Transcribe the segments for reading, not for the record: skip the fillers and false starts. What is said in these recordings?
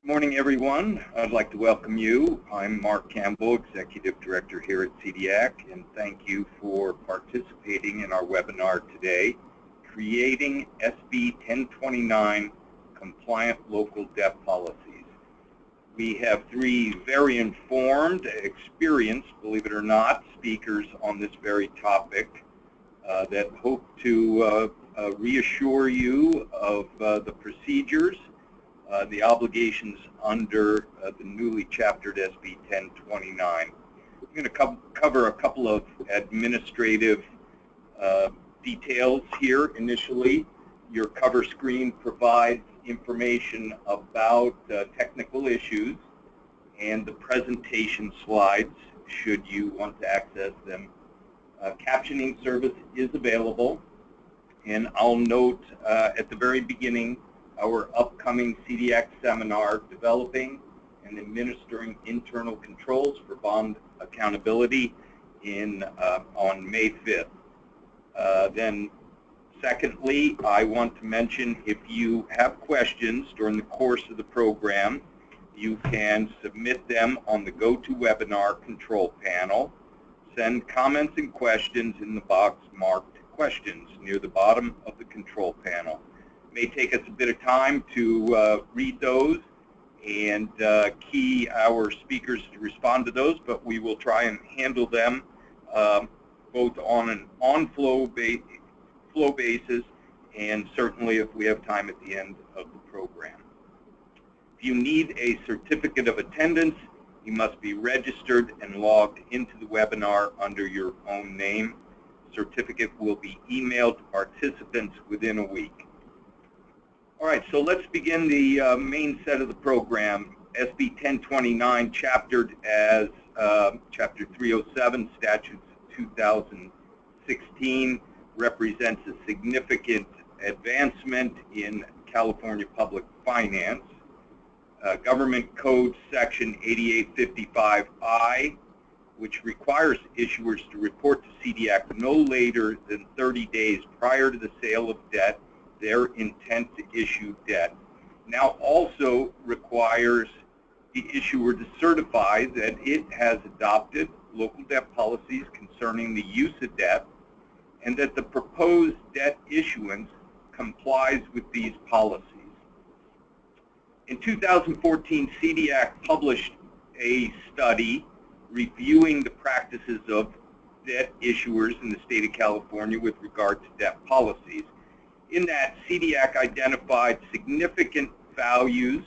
Morning, everyone. I'd like to welcome you. I'm Mark Campbell, Executive Director here at CDIAC, and thank you for participating in our webinar today, Creating SB 1029 Compliant Local Debt Policies. We have three very informed, experienced, believe it or not, speakers on this very topic that hope to reassure you of the procedures, the obligations under the newly chaptered SB 1029. I'm going to cover a couple of administrative details here initially. Your cover screen provides information about technical issues and the presentation slides should you want to access them. Captioning service is available, and I'll note at the very beginning our upcoming CDIAC seminar, Developing and Administering Internal Controls for Bond Accountability on May 5th. Then secondly, I want to mention if you have questions during the course of the program, you can submit them on the GoToWebinar control panel. Send comments and questions in the box marked Questions near the bottom of the control panel. It may take us a bit of time to read those and key our speakers to respond to those, but we will try and handle them both on an flow basis and certainly if we have time at the end of the program. If you need a certificate of attendance, you must be registered and logged into the webinar under your own name. Certificate will be emailed to participants within a week. All right, so let's begin the main set of the program. SB 1029, chaptered as Chapter 307, Statutes 2016, represents a significant advancement in California public finance. Government Code Section 8855I, which requires issuers to report to CDIAC no later than 30 days prior to the sale of debt their intent to issue debt, now also requires the issuer to certify that it has adopted local debt policies concerning the use of debt and that the proposed debt issuance complies with these policies. In 2014, CDIAC published a study reviewing the practices of debt issuers in the state of California with regard to debt policies. In that, CDIAC identified significant values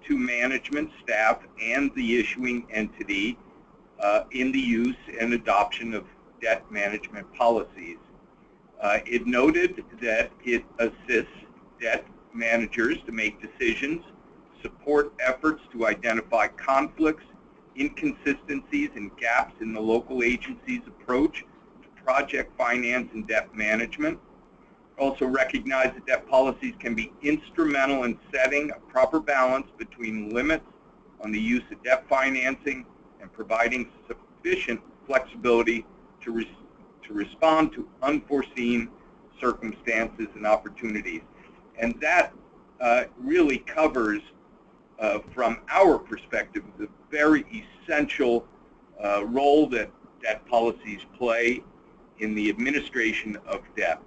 to management, staff, and the issuing entity in the use and adoption of debt management policies. It noted that it assists debt managers to make decisions, support efforts to identify conflicts, inconsistencies, and gaps in the local agency's approach to project finance and debt management. Also recognize that debt policies can be instrumental in setting a proper balance between limits on the use of debt financing and providing sufficient flexibility to respond to unforeseen circumstances and opportunities. And that really covers, from our perspective, the very essential role that debt policies play in the administration of debt.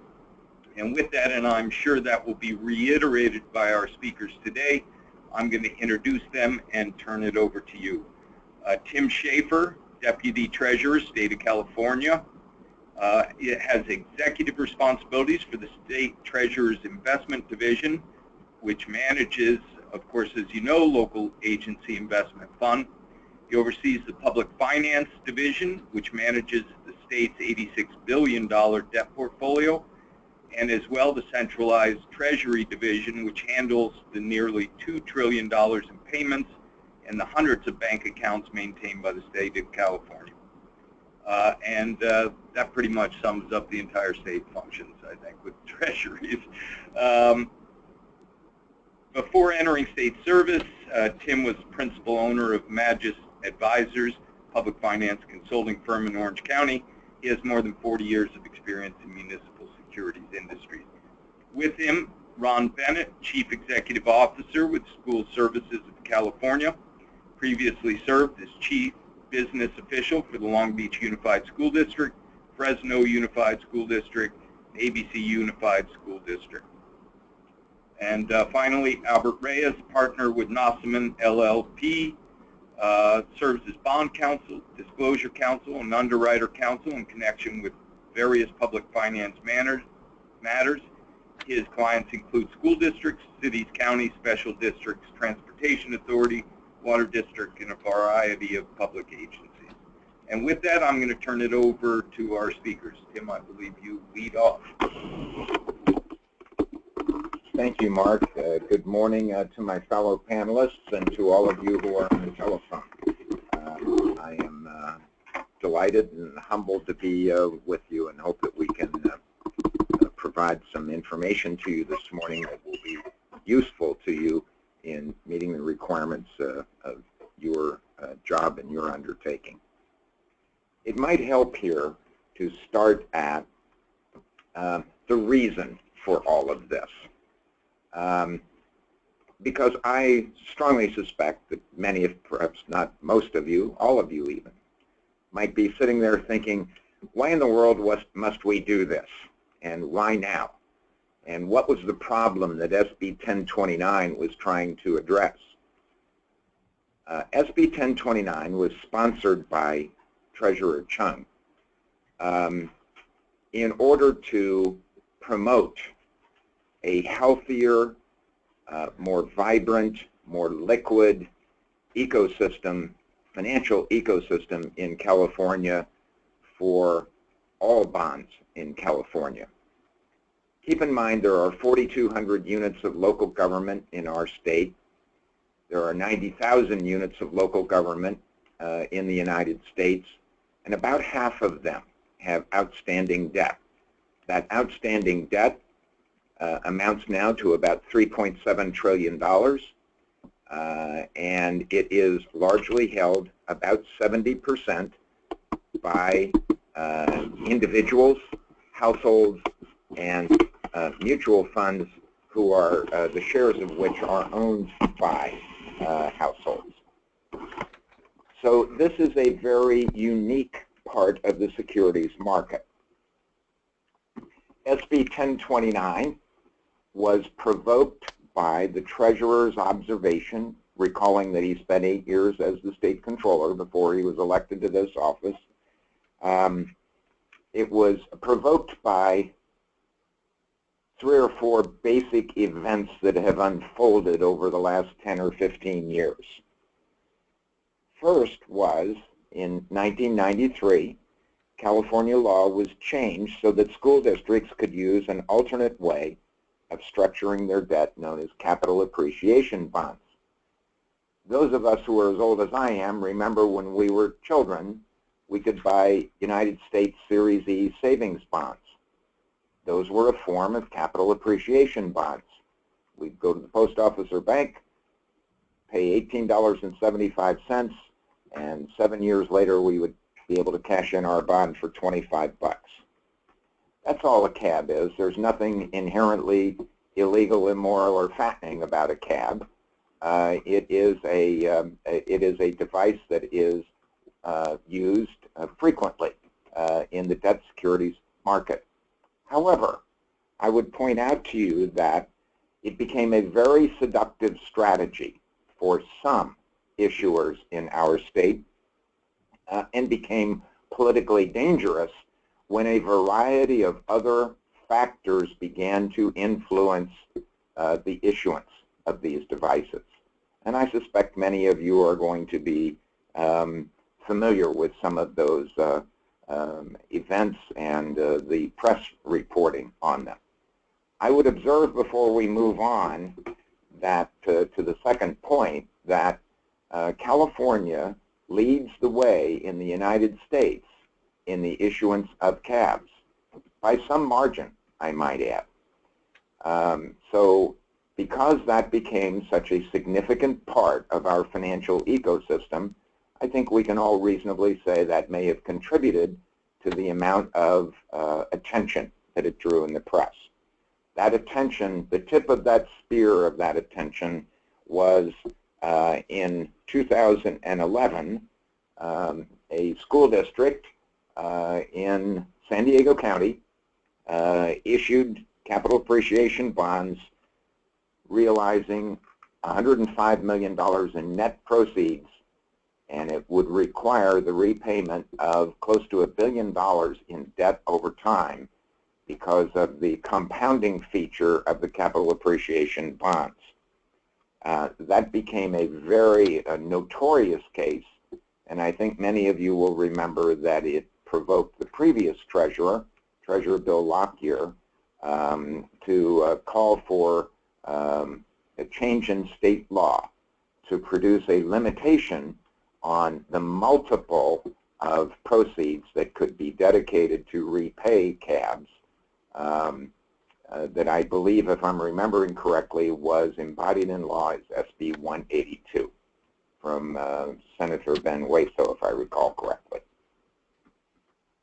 And with that, and I'm sure that will be reiterated by our speakers today, I'm going to introduce them and turn it over to you. Tim Schaefer, Deputy Treasurer, State of California. It has executive responsibilities for the State Treasurer's Investment Division, which manages, of course, as you know, local agency investment fund. He oversees the Public Finance Division, which manages the state's $86 billion debt portfolio, and as well the Centralized Treasury Division, which handles the nearly $2 trillion in payments and the hundreds of bank accounts maintained by the state of California. That pretty much sums up the entire state functions, I think, with treasuries. Before entering state service, Tim was principal owner of Magis Advisors, public finance consulting firm in Orange County. He has more than 40 years of experience in municipal securities industries. With him Ron Bennett, Chief Executive Officer with School Services of California, previously served as Chief Business Official for the Long Beach Unified School District, Fresno Unified School District, and ABC Unified School District. And finally, Albert Reyes, partner with Nossaman LLP, serves as bond counsel, disclosure counsel, and underwriter counsel in connection with various public finance matters. His clients include school districts, cities, counties, special districts, transportation authority, water district, and a variety of public agencies. And with that, I'm going to turn it over to our speakers. Tim, I believe you lead off. Thank you, Mark. Good morning to my fellow panelists and to all of you who are on the telephone. I am delighted and humbled to be with you and hope that we can provide some information to you this morning that will be useful to you in meeting the requirements of your job and your undertaking. It might help here to start at the reason for all of this. Because I strongly suspect that many, if perhaps not most of you, all of you even, might be sitting there thinking, why in the world must we do this? And why now? And what was the problem that SB 1029 was trying to address? SB 1029 was sponsored by Treasurer Chung in order to promote a healthier, more vibrant, more liquid ecosystem, financial ecosystem in California for all bonds in California. Keep in mind there are 4,200 units of local government in our state. There are 90,000 units of local government in the United States, and about half of them have outstanding debt. That outstanding debt amounts now to about $3.7 trillion, and it is largely held about 70% by individuals, households, and mutual funds who are the shares of which are owned by households. So this is a very unique part of the securities market. SB 1029 was provoked by the Treasurer's observation, recalling that he spent 8 years as the state controller before he was elected to this office. It was provoked by 3 or 4 basic events that have unfolded over the last 10 or 15 years. First was, in 1993, California law was changed so that school districts could use an alternate way of structuring their debt known as capital appreciation bonds. Those of us who are as old as I am remember when we were children, we could buy United States Series E savings bonds. Those were a form of capital appreciation bonds. We'd go to the post office or bank, pay $18.75, and 7 years later we would be able to cash in our bond for 25 bucks. That's all a cab is. There's nothing inherently illegal, immoral, or fattening about a cab. It is a device that is used frequently in the debt securities market. However, I would point out to you that it became a very seductive strategy for some issuers in our state and became politically dangerous when a variety of other factors began to influence the issuance of these devices. And I suspect many of you are going to be familiar with some of those events and the press reporting on them. I would observe before we move on that to the second point that California leads the way in the United States in the issuance of cabs, by some margin, I might add. So because that became such a significant part of our financial ecosystem, I think we can all reasonably say that may have contributed to the amount of attention that it drew in the press. That attention, the tip of that spear of that attention was in 2011, a school district in San Diego County issued capital appreciation bonds realizing $105 million in net proceeds, and it would require the repayment of close to $1 billion in debt over time because of the compounding feature of the capital appreciation bonds. That became a very notorious case, and I think many of you will remember that it provoked the previous treasurer, Treasurer Bill Lockyer, to call for a change in state law to produce a limitation on the multiple of proceeds that could be dedicated to repay cabs that I believe, if I'm remembering correctly, was embodied in law as SB 182 from Senator Ben Waso, if I recall correctly.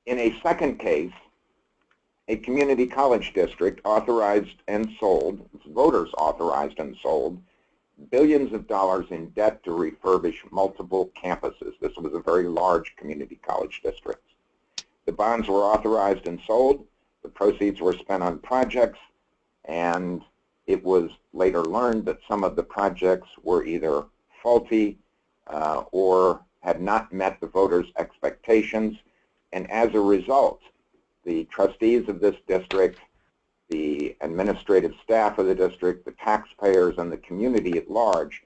In a second case, a community college district authorized and sold, its voters authorized and sold, billions of dollars in debt to refurbish multiple campuses. This was a very large community college district. The bonds were authorized and sold. The proceeds were spent on projects, and it was later learned that some of the projects were either faulty or had not met the voters' expectations, and as a result, the trustees of this district, the administrative staff of the district, the taxpayers, and the community at large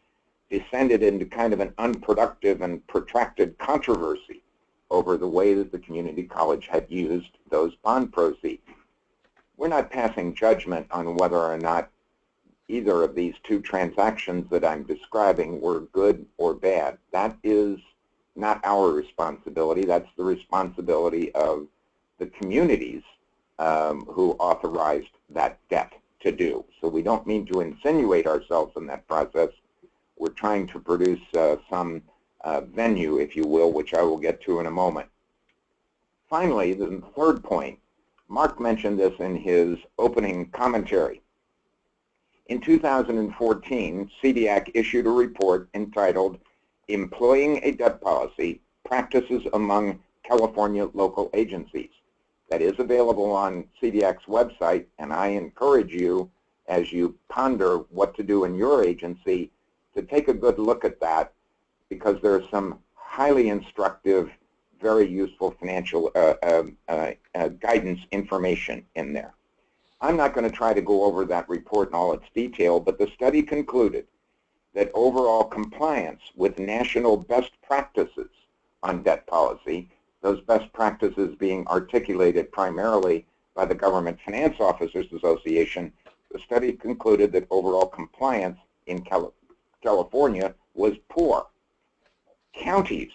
descended into kind of an unproductive and protracted controversy over the way that the community college had used those bond proceeds. We're not passing judgment on whether or not either of these two transactions that I'm describing were good or bad. That is not our responsibility. That's the responsibility of the communities who authorized that debt to do. So we don't mean to insinuate ourselves in that process. We're trying to produce some venue, if you will, which I will get to in a moment. Finally, the third point, Mark mentioned this in his opening commentary. In 2014, CDIAC issued a report entitled Employing a Debt Policy, Practices Among California Local Agencies. That is available on CDIAC's website, and I encourage you, as you ponder what to do in your agency, to take a good look at that, because there's some highly instructive, very useful financial guidance information in there. I'm not going to try to go over that report in all its detail, but the study concluded that overall compliance with national best practices on debt policy, those best practices being articulated primarily by the Government Finance Officers Association, the study concluded that overall compliance in California was poor. Counties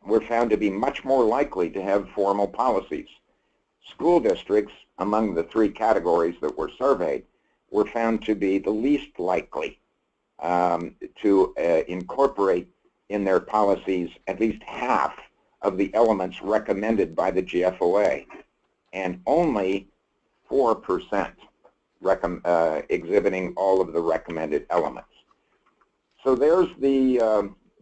were found to be much more likely to have formal policies. School districts, among the three categories that were surveyed, were found to be the least likely to incorporate in their policies at least half of the elements recommended by the GFOA, and only 4% exhibiting all of the recommended elements. So there's the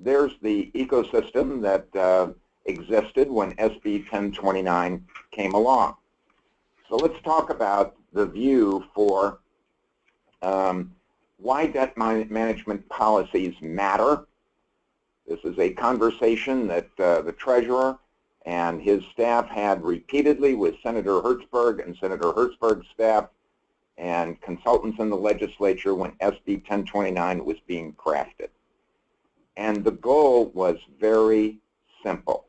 ecosystem that existed when SB 1029 came along. So let's talk about the view for why debt management policies matter. This is a conversation that the Treasurer and his staff had repeatedly with Senator Hertzberg and Senator Hertzberg's staff and consultants in the legislature when SB 1029 was being crafted. And the goal was very simple.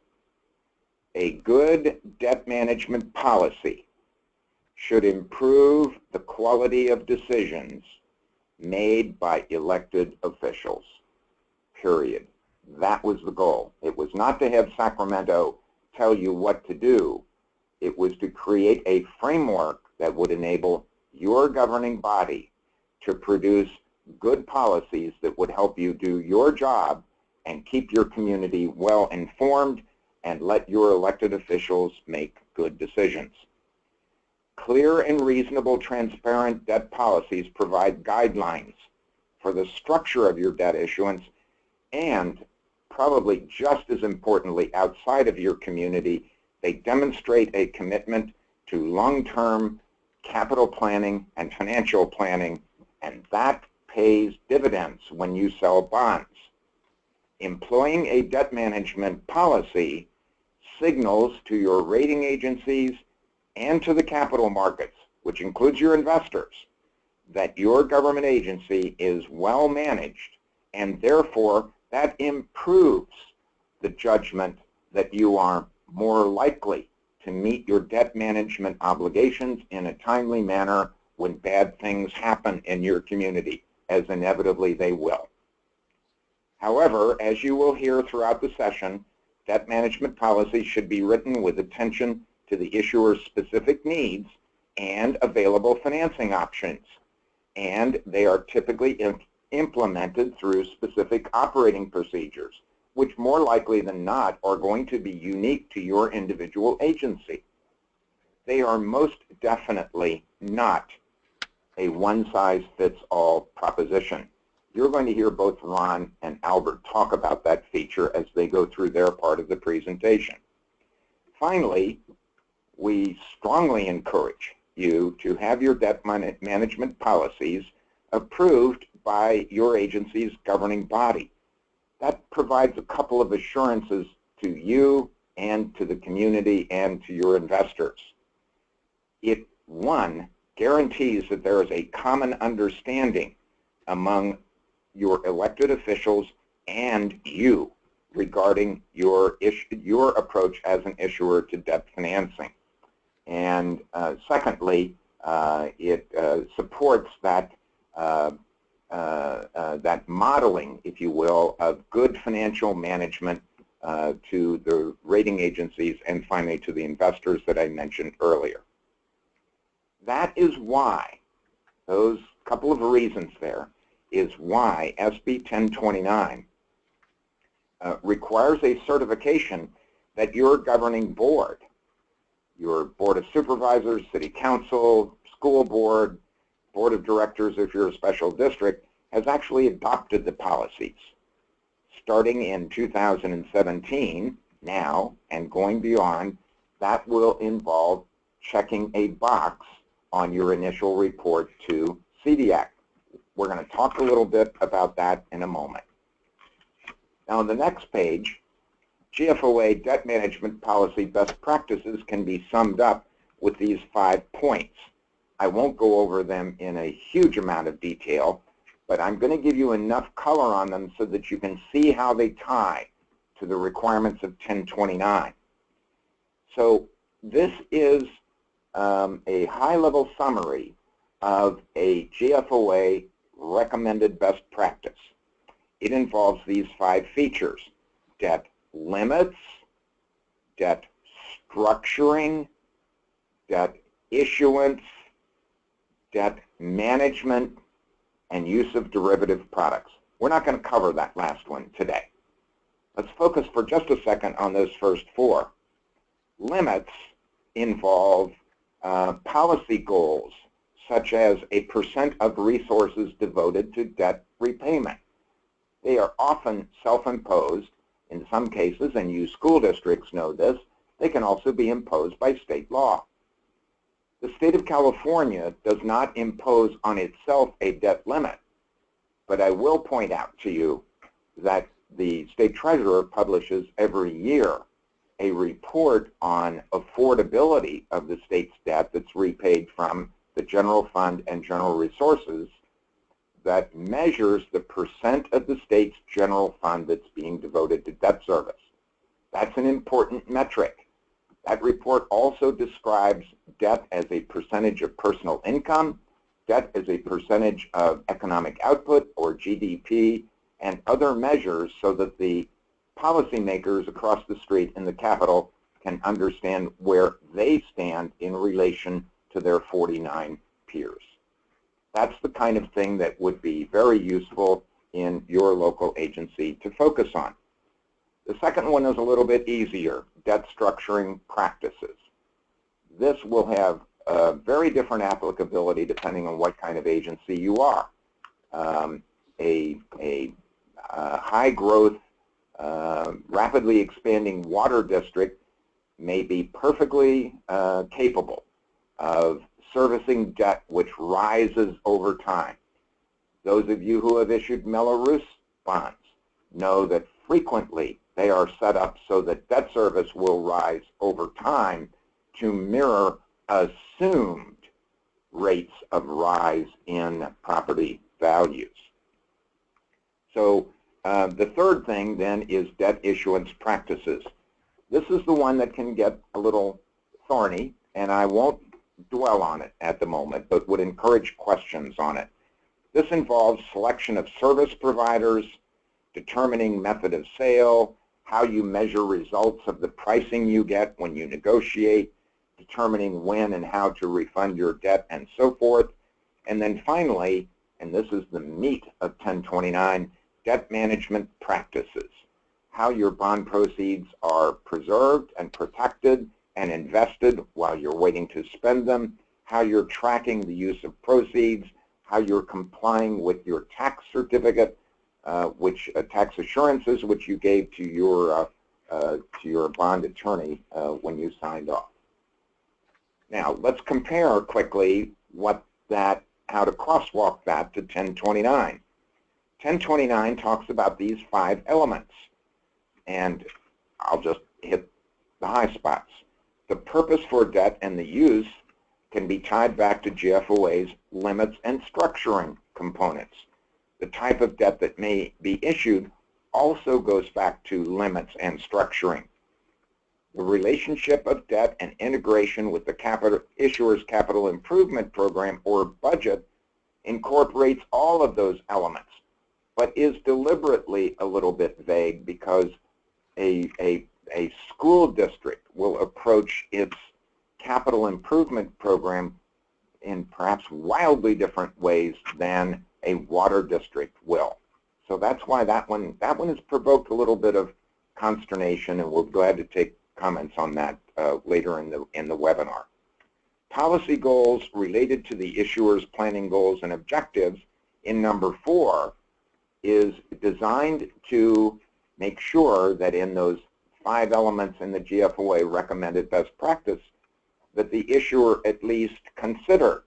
A good debt management policy should improve the quality of decisions made by elected officials, period. That was the goal. It was not to have Sacramento tell you what to do. It was to create a framework that would enable your governing body to produce good policies that would help you do your job and keep your community well informed and let your elected officials make good decisions. Clear and reasonable, transparent debt policies provide guidelines for the structure of your debt issuance, and probably just as importantly, outside of your community, they demonstrate a commitment to long-term capital planning and financial planning, and that pays dividends when you sell bonds. Employing a debt management policy signals to your rating agencies and to the capital markets, which includes your investors, that your government agency is well managed, and therefore that improves the judgment that you are more likely to meet your debt management obligations in a timely manner when bad things happen in your community, as inevitably they will. However, as you will hear throughout the session, debt management policies should be written with attention to the issuer's specific needs and available financing options, and they are typically implemented through specific operating procedures, which more likely than not are going to be unique to your individual agency. They are most definitely not a one-size-fits-all proposition. You're going to hear both Ron and Albert talk about that feature as they go through their part of the presentation. Finally, we strongly encourage you to have your debt management policies approved by your agency's governing body. That provides a couple of assurances to you and to the community and to your investors. It, one, guarantees that there is a common understanding among your elected officials and you regarding your approach as an issuer to debt financing. And secondly, it supports that that modeling, if you will, of good financial management to the rating agencies and finally to the investors that I mentioned earlier. That is why, those couple of reasons there, is why SB 1029 requires a certification that your governing board, your board of supervisors, city council, school board, board of directors if you're a special district, has actually adopted the policies. Starting in 2017, now, and going beyond, that will involve checking a box on your initial report to CDIAC. We're going to talk a little bit about that in a moment. Now, on the next page, GFOA debt management policy best practices can be summed up with these 5 points. I won't go over them in a huge amount of detail, but I'm going to give you enough color on them so that you can see how they tie to the requirements of 1029. So this is a high-level summary of a GFOA recommended best practice. It involves these 5 features: debt limits, debt structuring, debt issuance, debt management, and use of derivative products. We're not going to cover that last one today. Let's focus for just a second on those first 4. Limits involve policy goals, such as a % of resources devoted to debt repayment. They are often self-imposed in some cases, and you school districts know this. They can also be imposed by state law. The state of California does not impose on itself a debt limit, but I will point out to you that the state treasurer publishes every year a report on affordability of the state's debt that's repaid from the general fund and general resources that measures the % of the state's general fund that's being devoted to debt service. That's an important metric. That report also describes debt as a percentage of personal income, debt as a percentage of economic output or GDP, and other measures so that the policymakers across the street in the Capitol can understand where they stand in relation to their 49 peers. That's the kind of thing that would be very useful in your local agency to focus on. The second one is a little bit easier, debt structuring practices. This will have very different applicability depending on what kind of agency you are. A high growth, rapidly expanding water district may be perfectly capable of servicing debt which rises over time. Those of you who have issued Mello-Roos bonds know that frequently they are set up so that debt service will rise over time to mirror assumed rates of rise in property values. So the third thing then is debt issuance practices. This is the one that can get a little thorny, and I won't dwell on it at the moment, but would encourage questions on it. This involves selection of service providers, determining method of sale, how you measure results of the pricing you get when you negotiate, determining when and how to refund your debt, and so forth. And then finally, and this is the meat of 1029, debt management practices. How your bond proceeds are preserved and protected and invested while you're waiting to spend them, how you're tracking the use of proceeds, how you're complying with your tax certificate, tax assurances which you gave to your bond attorney when you signed off. Now let's compare quickly how to crosswalk that to 1029. 1029 talks about these 5 elements, and I'll just hit the high spots. The purpose for debt and the use can be tied back to GFOA's limits and structuring components. The type of debt that may be issued also goes back to limits and structuring. The relationship of debt and integration with the issuer's capital improvement program or budget incorporates all of those elements, but is deliberately a little bit vague because a school district will approach its capital improvement program in perhaps wildly different ways than a water district will. So that's why that one has provoked a little bit of consternation, and we'll be glad to take comments on that later in the webinar. Policy goals related to the issuer's planning goals and objectives in number 4 is designed to make sure that in those 5 elements in the GFOA recommended best practice that the issuer at least consider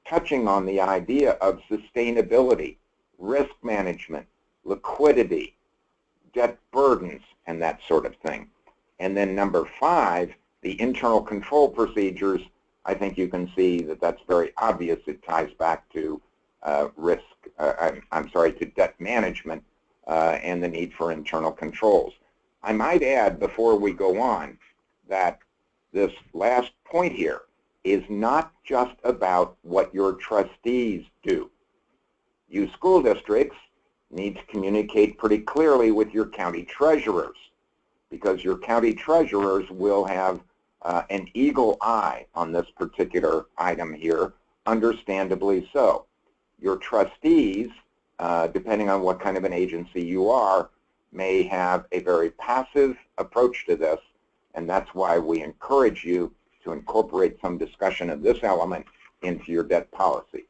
touching on the idea of sustainability, risk management, liquidity, debt burdens, and that sort of thing. And then number 5, the internal control procedures, I think you can see that that's very obvious. It ties back to to debt management and the need for internal controls. I might add before we go on that this last point here is not just about what your trustees do. You school districts need to communicate pretty clearly with your county treasurers, because your county treasurers will have an eagle eye on this particular item here, understandably so. Your trustees, depending on what kind of an agency you are, may have a very passive approach to this, and that's why we encourage you to incorporate some discussion of this element into your debt policies.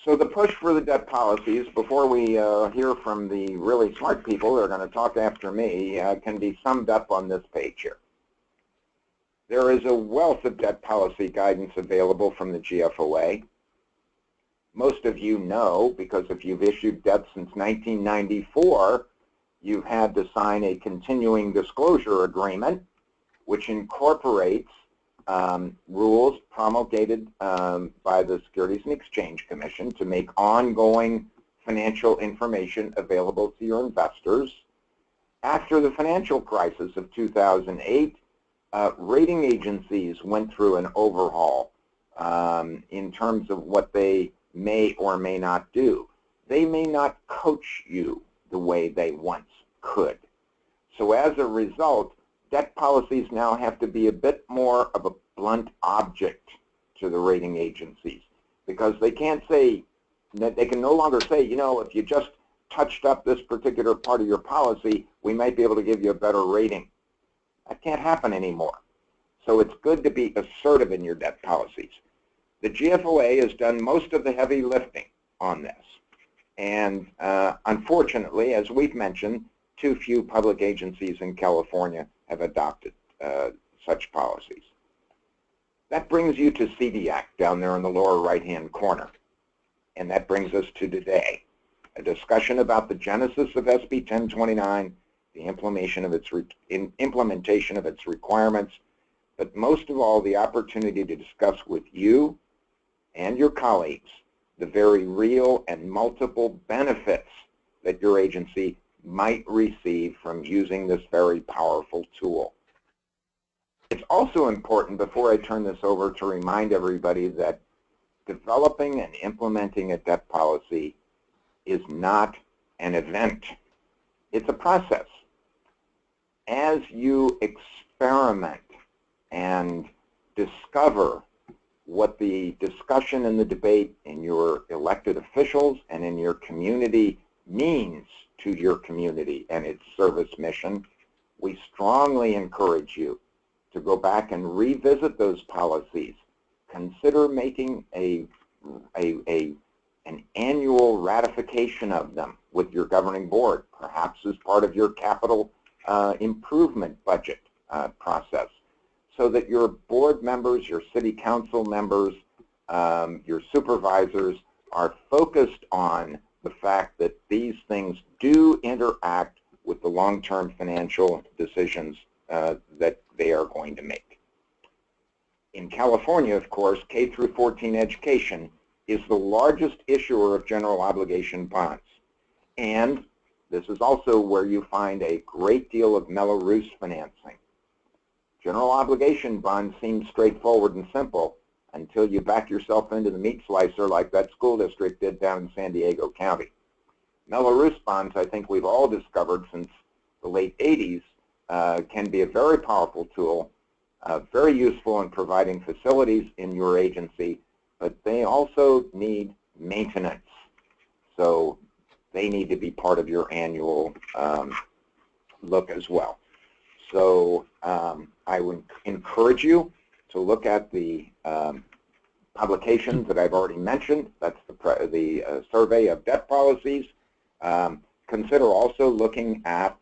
So the push for the debt policies, before we hear from the really smart people that are going to talk after me, can be summed up on this page here. There is a wealth of debt policy guidance available from the GFOA. Most of you know, because if you've issued debt since 1994, you've had to sign a continuing disclosure agreement, which incorporates rules promulgated by the Securities and Exchange Commission to make ongoing financial information available to your investors. After the financial crisis of 2008, rating agencies went through an overhaul in terms of what they may or may not do. They may not coach you the way they once could. So as a result, debt policies now have to be a bit more of a blunt object to the rating agencies, because they can't say, they can no longer say, you know, if you just touched up this particular part of your policy, we might be able to give you a better rating. That can't happen anymore. So it's good to be assertive in your debt policies. The GFOA has done most of the heavy lifting on this. And unfortunately, as we've mentioned, too few public agencies in California have adopted such policies. That brings you to CDIAC down there in the lower right-hand corner. And that brings us to today, a discussion about the genesis of SB 1029, the implementation of its requirements, but most of all, the opportunity to discuss with you and your colleagues the very real and multiple benefits that your agency might receive from using this very powerful tool. It's also important, before I turn this over, to remind everybody that developing and implementing a debt policy is not an event. It's a process. As you experiment and discover what the discussion and the debate in your elected officials and in your community means to your community and its service mission, we strongly encourage you to go back and revisit those policies. Consider making an annual ratification of them with your governing board, perhaps as part of your capital improvement budget process, so that your board members, your city council members, your supervisors are focused on the fact that these things do interact with the long-term financial decisions that they are going to make. In California, of course, K through 14 education is the largest issuer of general obligation bonds. And this is also where you find a great deal of Mello-Roos financing. General obligation bonds seem straightforward and simple until you back yourself into the meat slicer like that school district did down in San Diego County. Mello-Roos bonds, I think we've all discovered since the late 80s, can be a very powerful tool, very useful in providing facilities in your agency, but they also need maintenance. So they need to be part of your annual look as well. So I would encourage you to look at the publications that I've already mentioned. That's the survey of debt policies. Consider also looking at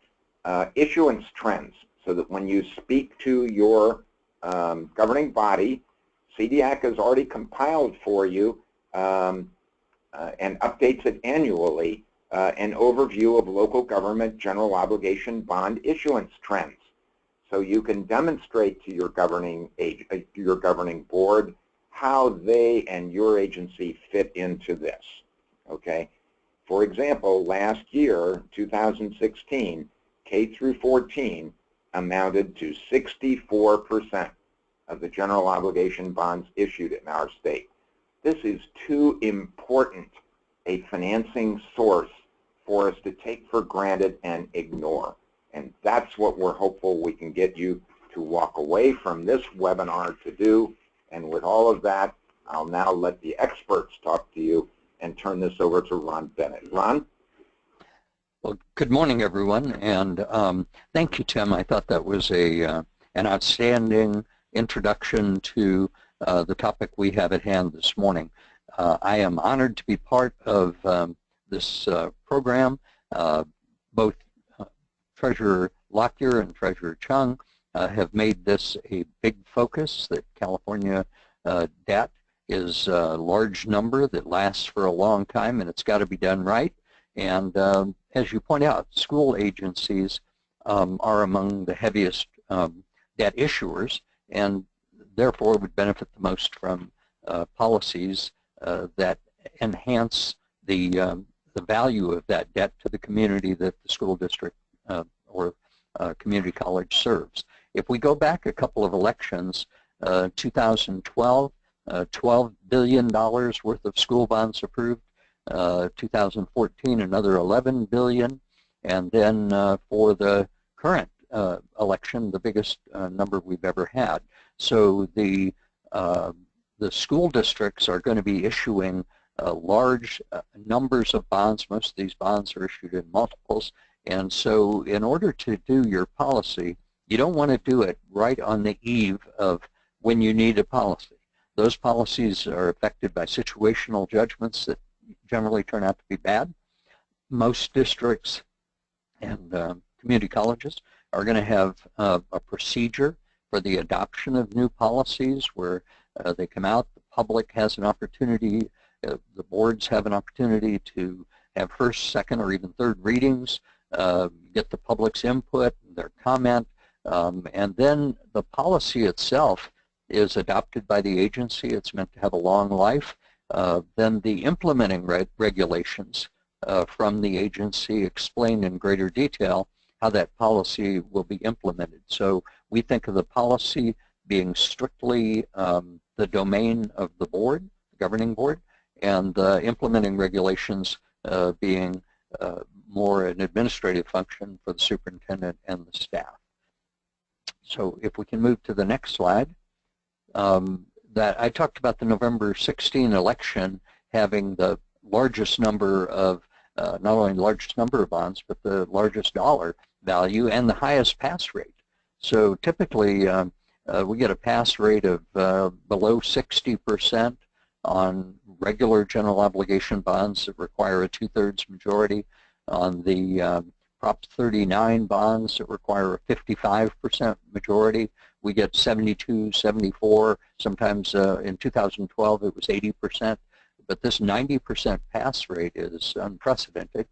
issuance trends, so that when you speak to your governing body, CDIAC has already compiled for you and updates it annually, an overview of local government general obligation bond issuance trends. So you can demonstrate to your governing board how they and your agency fit into this. Okay. For example, last year, 2016, K through 14 amounted to 64% of the general obligation bonds issued in our state. This is too important a financing source for us to take for granted and ignore. And that's what we're hopeful we can get you to walk away from this webinar to do. And with all of that, I'll now let the experts talk to you and turn this over to Ron Bennett. Ron? Well, good morning, everyone, and thank you, Tim. I thought that was an outstanding introduction to the topic we have at hand this morning. I am honored to be part of this program. Both Treasurer Lockyer and Treasurer Chung have made this a big focus, that California debt is a large number that lasts for a long time, and it's got to be done right. And as you point out, school agencies are among the heaviest debt issuers, and therefore would benefit the most from policies that enhance the value of that debt to the community that the school district or community college serves. If we go back a couple of elections, 2012, $12 billion worth of school bonds approved. 2014, another $11 billion, and then for the current election, the biggest number we've ever had. So the school districts are going to be issuing large numbers of bonds. Most of these bonds are issued in multiples, and so in order to do your policy, You don't want to do it right on the eve of when you need a policy. Those policies are affected by situational judgments that generally turn out to be bad. Most districts and community colleges are going to have a procedure for the adoption of new policies where they come out, the public has an opportunity, the boards have an opportunity to have first, second, or even third readings, get the public's input, their comment, and then the policy itself is adopted by the agency. It's meant to have a long life. Then the implementing regulations from the agency explain in greater detail how that policy will be implemented. So we think of the policy being strictly the domain of the board, the governing board, and the implementing regulations being more an administrative function for the superintendent and the staff. So if we can move to the next slide. That I talked about the November 16 election having the largest number of, not only the largest number of bonds, but the largest dollar value and the highest pass rate. So typically we get a pass rate of below 60% on regular general obligation bonds that require a 2/3 majority. On the Prop 39 bonds that require a 55% majority, we get 72, 74, sometimes in 2012 it was 80%, but this 90% pass rate is unprecedented.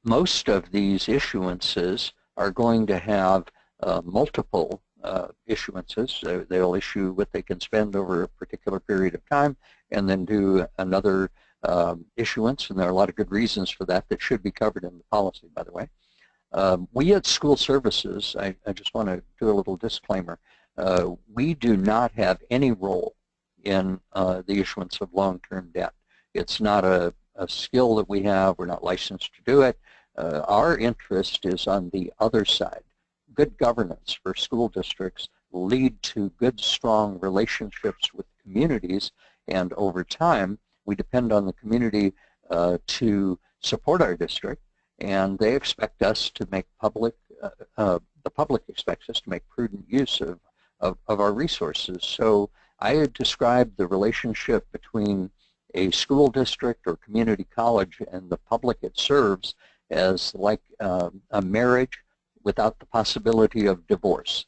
Most of these issuances are going to have multiple issuances. They'll issue what they can spend over a particular period of time and then do another issuance, and there are a lot of good reasons for that that should be covered in the policy, by the way. We at School Services, I just want to do a little disclaimer, we do not have any role in the issuance of long-term debt. It's not a skill that we have. We're not licensed to do it. Our interest is on the other side. Good governance for school districts lead to good, strong relationships with communities, and over time, we depend on the community to support our district, and they expect us to make public, the public expects us to make prudent use of our resources. So I had described the relationship between a school district or community college and the public it serves as like a marriage without the possibility of divorce.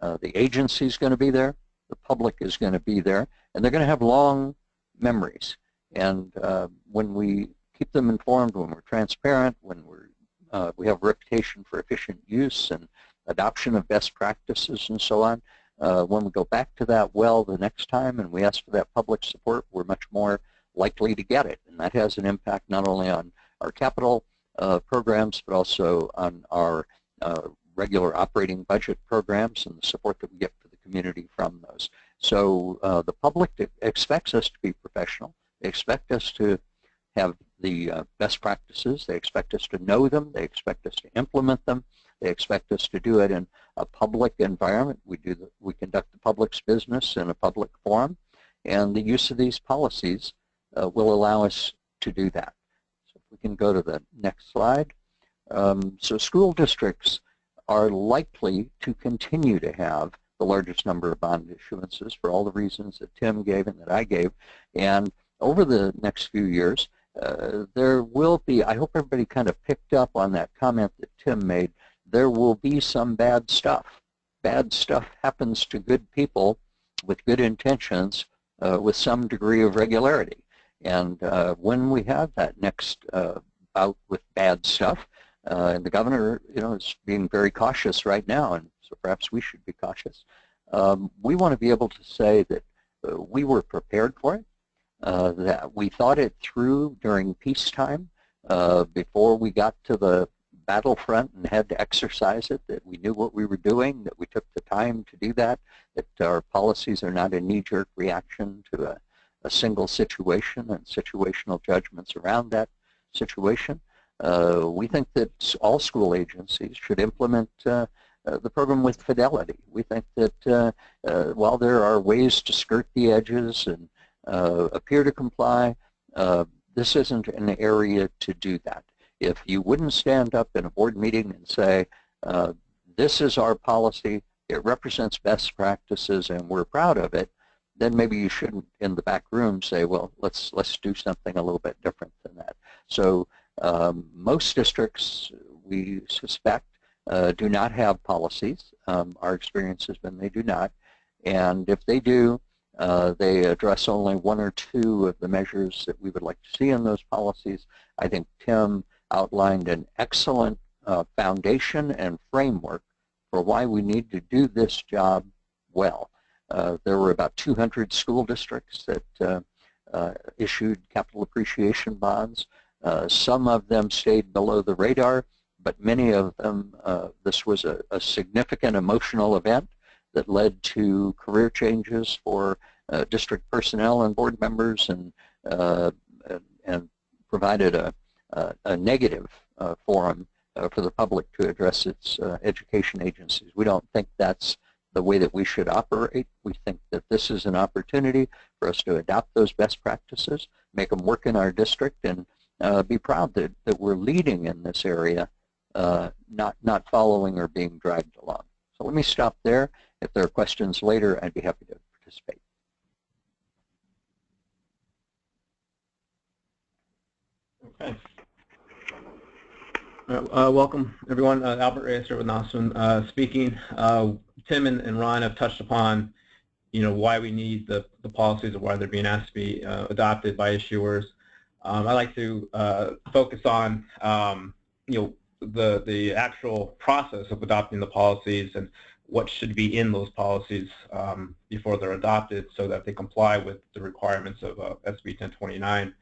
The agency is going to be there, the public is going to be there, and they're going to have long memories. And when we keep them informed, when we're transparent, when we have a reputation for efficient use and adoption of best practices and so on, when we go back to that well the next time and we ask for that public support, we're much more likely to get it. And that has an impact not only on our capital programs, but also on our regular operating budget programs and the support that we get for the community from those. So the public expects us to be professional. They expect us to have the best practices. They expect us to know them. They expect us to implement them. They expect us to do it in a public environment. We conduct the public's business in a public forum, and the use of these policies will allow us to do that. So if we can go to the next slide. So school districts are likely to continue to have the largest number of bond issuances for all the reasons that Tim gave and that I gave. And over the next few years, there will be, I hope everybody kind of picked up on that comment that Tim made, there will be some bad stuff. Bad stuff happens to good people with good intentions with some degree of regularity. And when we have that next bout with bad stuff, and the governor, is being very cautious right now, and so perhaps we should be cautious. We want to be able to say that we were prepared for it, that we thought it through during peacetime before we got to the battlefront and had to exercise it, that we knew what we were doing, that we took the time to do that our policies are not a knee-jerk reaction to a single situation and situational judgments around that situation. We think that all school agencies should implement the program with fidelity. We think that while there are ways to skirt the edges and appear to comply, this isn't an area to do that. If you wouldn't stand up in a board meeting and say, this is our policy, it represents best practices, and we're proud of it, then maybe you shouldn't in the back room say, well, let's do something a little bit different than that. So most districts, we suspect, do not have policies. Our experience has been they do not. And if they do, they address only one or two of the measures that we would like to see in those policies. I think Tim outlined an excellent foundation and framework for why we need to do this job well. There were about 200 school districts that issued capital appreciation bonds. Some of them stayed below the radar, but many of them, this was a significant emotional event that led to career changes for district personnel and board members, and provided a negative forum for the public to address its education agencies. We don't think that's the way that we should operate. We think that this is an opportunity for us to adopt those best practices, make them work in our district, and be proud that we're leading in this area, not following or being dragged along. So let me stop there. If there are questions later, I'd be happy to participate. Okay. Welcome, everyone. Albert Reyes here with Nosson speaking. Tim and Ron have touched upon, why we need the policies and why they're being asked to be adopted by issuers. I'd like to focus on, the actual process of adopting the policies and what should be in those policies before they're adopted, so that they comply with the requirements of SB 1029.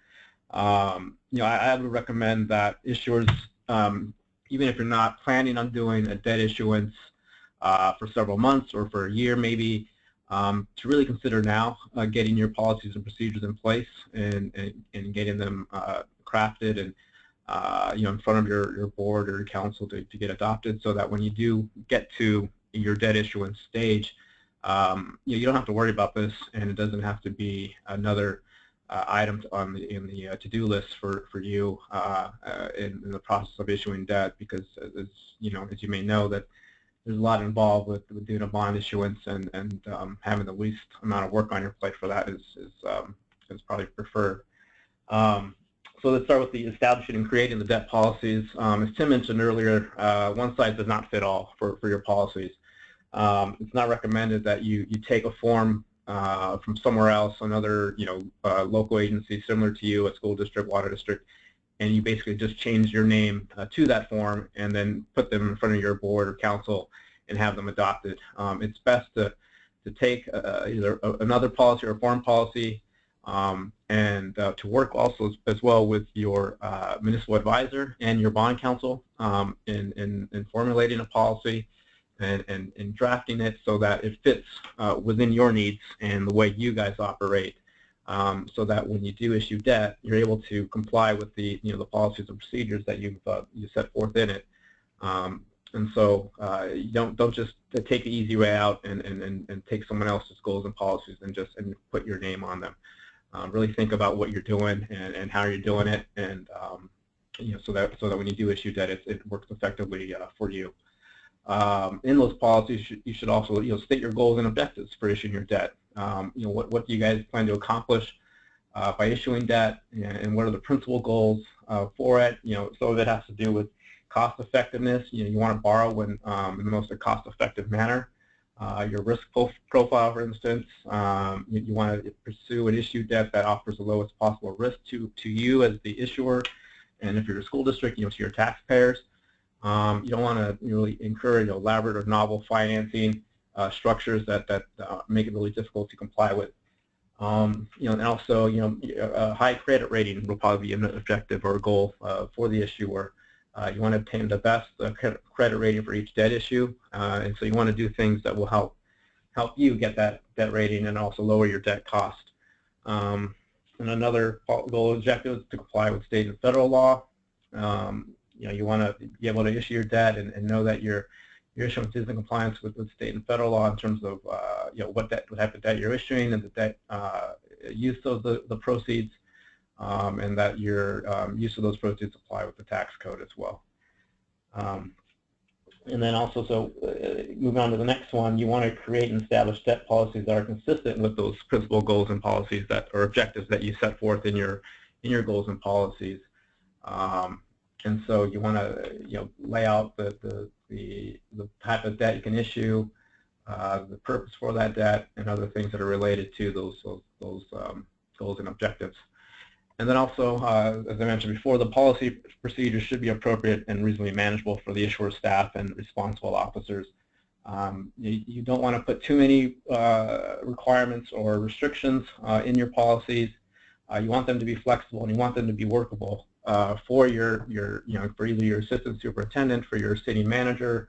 I would recommend that issuers, even if you're not planning on doing a debt issuance for several months or for a year maybe, to really consider now getting your policies and procedures in place and getting them crafted and in front of your board or your council to get adopted, so that when you do get to your debt issuance stage, you don't have to worry about this, and it doesn't have to be another item in the to-do list for you in the process of issuing debt, because as you may know, that there's a lot involved with doing a bond issuance, and having the least amount of work on your plate for that is probably preferred. So let's start with the establishing and creating the debt policies. As Tim mentioned earlier, one size does not fit all for your policies. It's not recommended that you take a form from somewhere else, another local agency similar to you, a school district, water district, and you basically just change your name to that form and then put them in front of your board or council and have them adopted. It's best to take either another policy or a foreign policy, and to work also as well with your municipal advisor and your bond counsel in formulating a policy and drafting it so that it fits within your needs and the way you guys operate, so that when you do issue debt, you're able to comply with the the policies and procedures that you set forth in it. And so you don't just take the easy way out and take someone else's goals and policies and put your name on them. Really think about what you're doing and how you're doing it, and so that when you do issue debt, it works effectively for you. In those policies, you should also state your goals and objectives for issuing your debt. What do you guys plan to accomplish by issuing debt, and what are the principal goals for it? Some of it has to do with cost effectiveness. You want to borrow in the most cost-effective manner. Your risk profile, for instance, you want to pursue and issue debt that offers the lowest possible risk to you as the issuer, and if you're a school district, to your taxpayers. You don't want to really encourage elaborate or novel financing structures that make it really difficult to comply with. And also, a high credit rating will probably be an objective or a goal for the issuer. You want to obtain the best credit rating for each debt issue, and so you want to do things that will help you get that debt rating and also lower your debt cost. And another goal objective is to comply with state and federal law. You want to be able to issue your debt and know that your issuance is in compliance with state and federal law in terms of what type of debt you're issuing and the debt use of the proceeds, and that your use of those proceeds apply with the tax code as well. And then also, so moving on to the next one, you want to create and establish debt policies that are consistent with those principal goals and policies that, or objectives that you set forth in your goals and policies. And so you want to lay out the type of debt you can issue, the purpose for that debt, and other things that are related to those goals and objectives. And then also, as I mentioned before, the policy procedures should be appropriate and reasonably manageable for the issuer staff and responsible officers. You don't want to put too many requirements or restrictions in your policies. You want them to be flexible, and you want them to be workable for for either your assistant superintendent, for your city manager,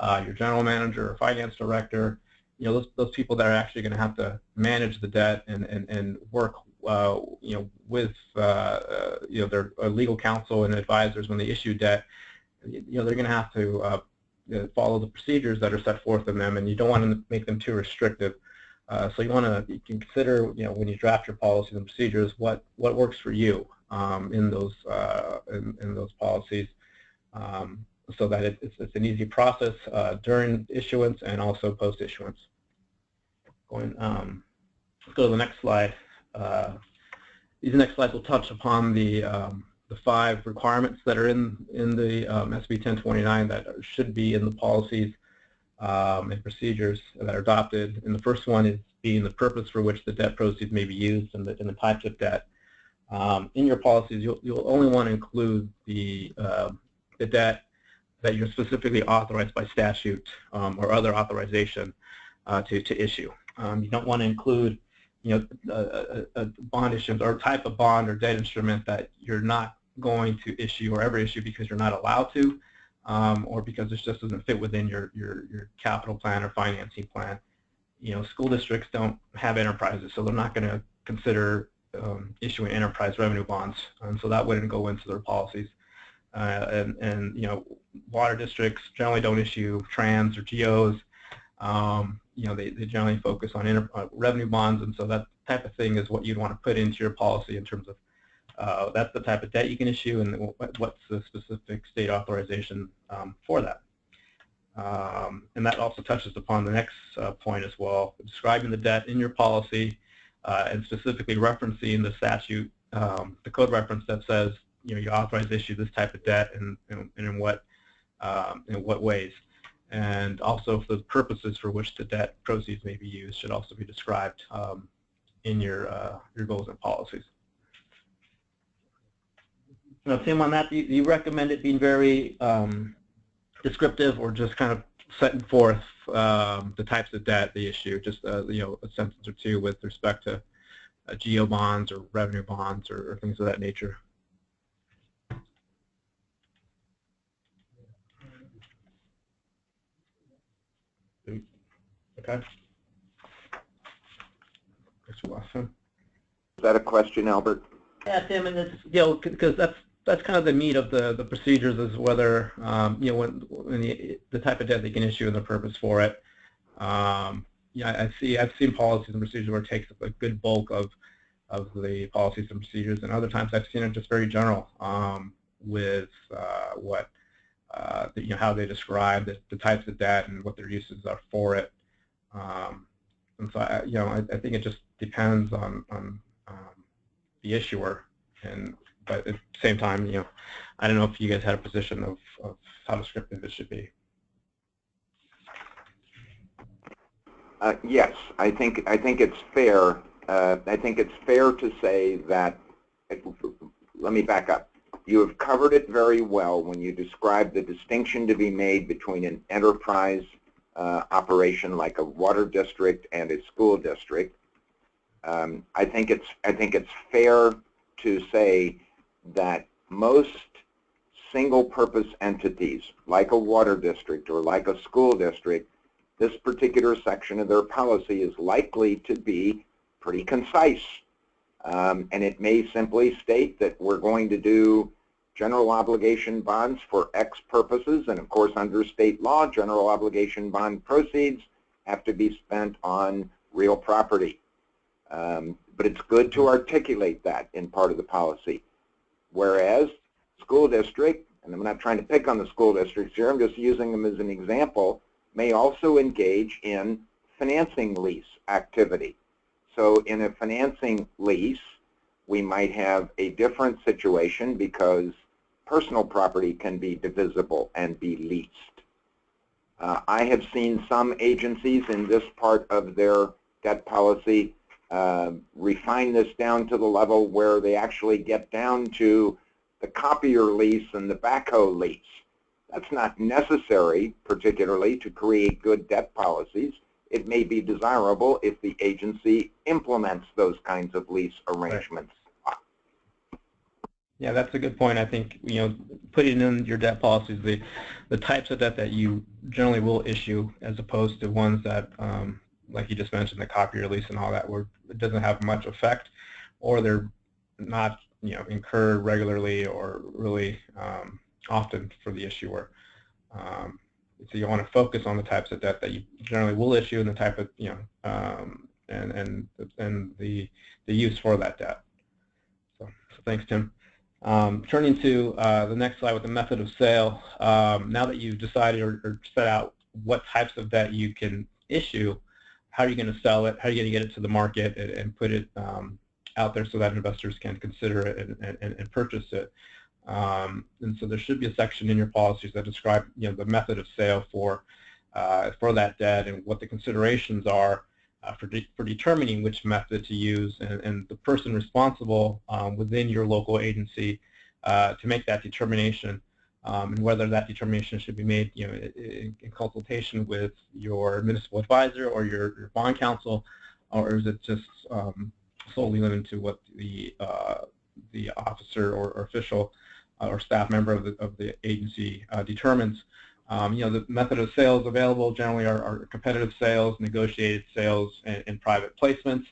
your general manager or finance director. Those people that are actually going to have to manage the debt and work with their legal counsel and advisors when they issue debt. They're going to have to follow the procedures that are set forth in them, and you don't want to make them too restrictive. So you can consider, when you draft your policies and procedures, what works for you in those policies, so that it's an easy process during issuance and also post issuance. Let's go to the next slide. These next slides will touch upon the 5 requirements that are in the SB 1029 that should be in the policies and procedures that are adopted. And the first one is being the purpose for which the debt proceeds may be used and the types of debt. In your policies, you'll only want to include the debt that you're specifically authorized by statute or other authorization to issue. You don't want to include a bond issuance or type of bond or debt instrument that you're not going to issue or ever issue because you're not allowed to, or because this just doesn't fit within your capital plan or financing plan. School districts don't have enterprises, so they're not going to consider issuing enterprise revenue bonds, and so that wouldn't go into their policies. And water districts generally don't issue trans or GOs. They generally focus on revenue bonds, and so that type of thing is what you'd want to put into your policy in terms of that's the type of debt you can issue and what's the specific state authorization for that. And that also touches upon the next point as well, describing the debt in your policy and specifically referencing the statute, the code reference that says you're authorized to issue this type of debt and in what ways. And also the purposes for which the debt proceeds may be used should also be described in your goals and policies. Now, Tim, on that, do you recommend it being very descriptive, or just kind of setting forth the types of debt they issue, just a sentence or two with respect to GO bonds or revenue bonds or things of that nature? Okay. Is that a question, Albert? Yeah, Tim, and it's because that's kind of the meat of the procedures, is whether when the type of debt they can issue and the purpose for it. I've seen policies and procedures where it takes a good bulk of the policies and procedures, and other times I've seen it just very general with how they describe the types of debt and what their uses are for it. And so I think it just depends on the issuer, but at the same time, I don't know if you guys had a position of how descriptive it should be. Yes, I think it's fair. I think it's fair to say that. Let me back up. You have covered it very well when you describe the distinction to be made between an enterprise operation like a water district and a school district. I think it's fair to say that most single-purpose entities, like a water district or like a school district, this particular section of their policy is likely to be pretty concise. And it may simply state that we're going to do general obligation bonds for X purposes, and of course under state law, general obligation bond proceeds have to be spent on real property. But it's good to articulate that in part of the policy. Whereas school district, and I'm not trying to pick on the school districts here, I'm just using them as an example, may also engage in financing lease activity. So in a financing lease, we might have a different situation because personal property can be divisible and be leased. I have seen some agencies in this part of their debt policy refine this down to the level where they actually get down to the copier lease and the backhoe lease. That's not necessary, particularly, to create good debt policies. It may be desirable if the agency implements those kinds of lease arrangements. Right. Yeah, that's a good point. I think, putting in your debt policies, the types of debt that you generally will issue, as opposed to ones that, like you just mentioned, the copier lease and all that, where it doesn't have much effect, or they're not, incurred regularly or really often for the issuer. So you want to focus on the types of debt that you generally will issue and the type of, and the use for that debt. So thanks, Tim. Turning to the next slide with the method of sale. Now that you've decided or set out what types of debt you can issue, how are you going to sell it? How are you going to get it to the market and put it out there so that investors can consider it and purchase it? And so there should be a section in your policies that describe the method of sale for that debt and what the considerations are for determining which method to use, and the person responsible within your local agency to make that determination, and whether that determination should be made in consultation with your municipal advisor or your bond counsel, or is it just solely limited to what the officer or official or staff member of the agency determines. The method of sales available generally are competitive sales, negotiated sales, and private placements.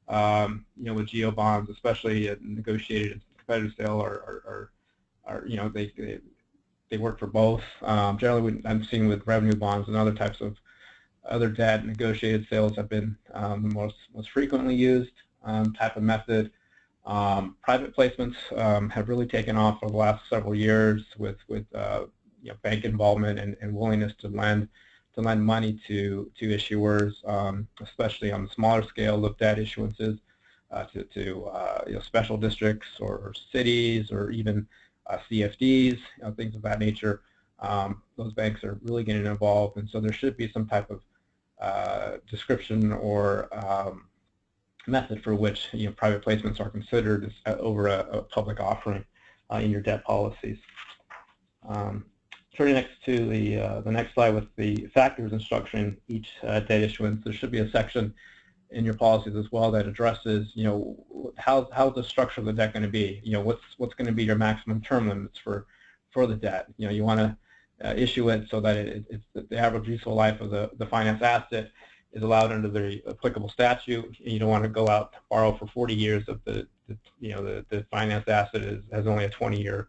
With GO bonds, especially a negotiated and competitive sale, they work for both. Generally, I'm seeing with revenue bonds and other types of other debt, negotiated sales have been the most frequently used type of method. Private placements have really taken off over the last several years with bank involvement and willingness to lend money to issuers, especially on the smaller scale of debt issuances to special districts or cities or even CFDs, things of that nature. Those banks are really getting involved, and so there should be some type of description or method for which private placements are considered over a public offering in your debt policies. Turning next to the next slide with the factors in structuring each debt issuance, there should be a section in your policies as well that addresses how's the structure of the debt going to be. What's going to be your maximum term limits for the debt. You want to issue it so that it's the average useful life of the finance asset is allowed under the applicable statute. You don't want to go out to borrow for 40 years if the finance asset has only a 20-year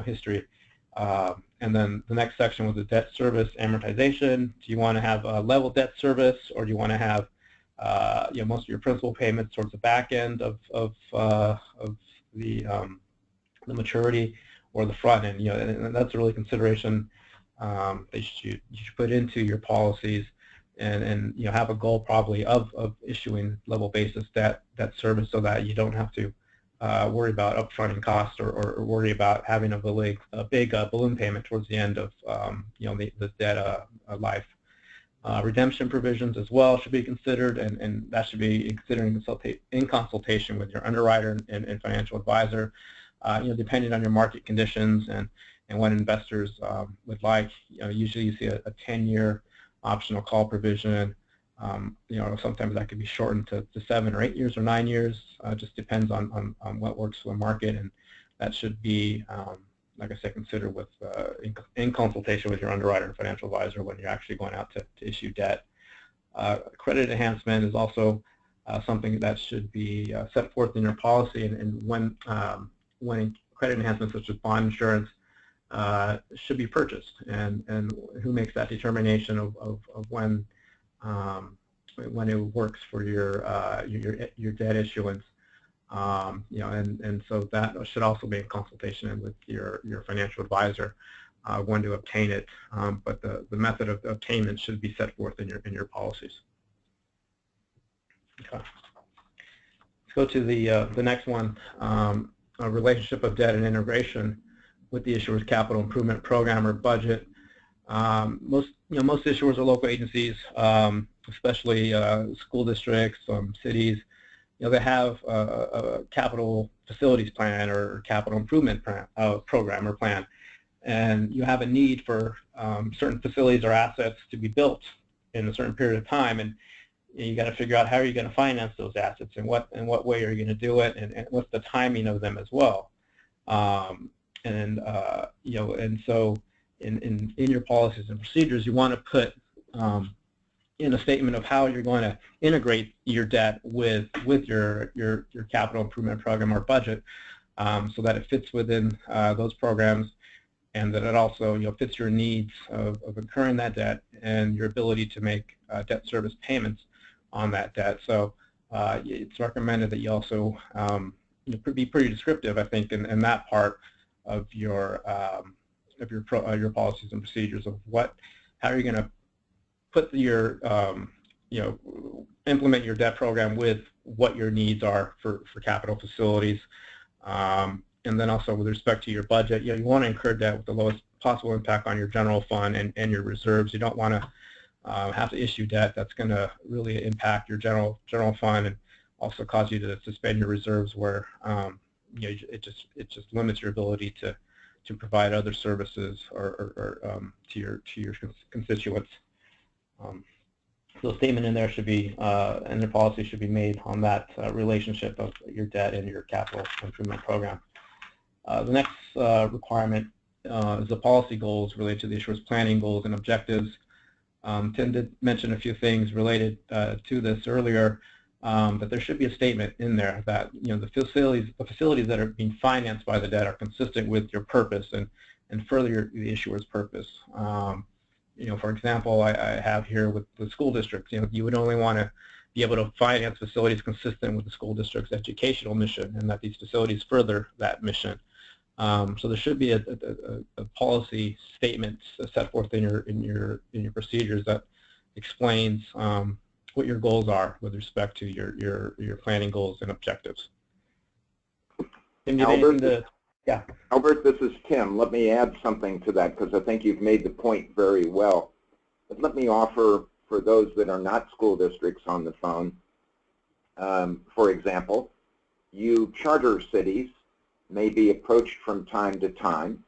history. And then the next section was the debt service amortization. Do you want to have a level debt service, or do you want to have most of your principal payments towards the back end of the maturity, or the front end? And that's a really consideration that you should put into your policies, and have a goal probably of issuing level basis debt service, so that you don't have to worry about upfronting costs or worry about having a big balloon payment towards the end of the debt life. Redemption provisions as well should be considered, and that should be considered in consultation with your underwriter and financial advisor. Depending on your market conditions and what investors would like. Usually you see a 10-year optional call provision. Sometimes that could be shortened to 7 or 8 years or 9 years. Just depends on what works for the market, and that should be, like I said, considered with in consultation with your underwriter and financial advisor when you're actually going out to issue debt. Credit enhancement is also something that should be set forth in your policy, and when credit enhancements such as bond insurance should be purchased, and who makes that determination of when it works for your debt issuance. And so that should also be in consultation with your financial advisor when to obtain it. But the method of obtainment should be set forth in your policies. Okay. Let's go to the next one, a relationship of debt and integration with the issuer's capital improvement program or budget. Most issuers are local agencies, especially school districts, cities. They have a capital facilities plan or capital improvement program or plan, and you have a need for certain facilities or assets to be built in a certain period of time, and you got to figure out how are you going to finance those assets and what way are you going to do it, and what's the timing of them as well. And so in your policies and procedures, you want to put in a statement of how you're going to integrate your debt with your capital improvement program or budget, so that it fits within those programs, and that it also fits your needs of incurring that debt and your ability to make debt service payments on that debt. So it's recommended that you also be pretty descriptive, I think, in that part of your policies and procedures of how are you going to put your implement your debt program with what your needs are for capital facilities, and then also with respect to your budget, you want to incur debt with the lowest possible impact on your general fund and your reserves. You don't want to have to issue debt that's going to really impact your general fund and also cause you to suspend your reserves, where it just limits your ability to provide other services or to your constituents. So a statement in there should be, and the policy should be made on that relationship of your debt and your capital improvement program. The next requirement is the policy goals related to the issuer's planning goals and objectives. Tim did mention a few things related to this earlier, but there should be a statement in there that the facilities that are being financed by the debt are consistent with your purpose and further the issuer's purpose. For example, I have here with the school districts, you would only want to be able to finance facilities consistent with the school district's educational mission, and that these facilities further that mission. So there should be a policy statement set forth in your procedures that explains what your goals are with respect to your planning goals and objectives. Albert, this is Tim. Let me add something to that, because I think you've made the point very well. But let me offer, for those that are not school districts on the phone, for example, you charter cities may be approached from time to time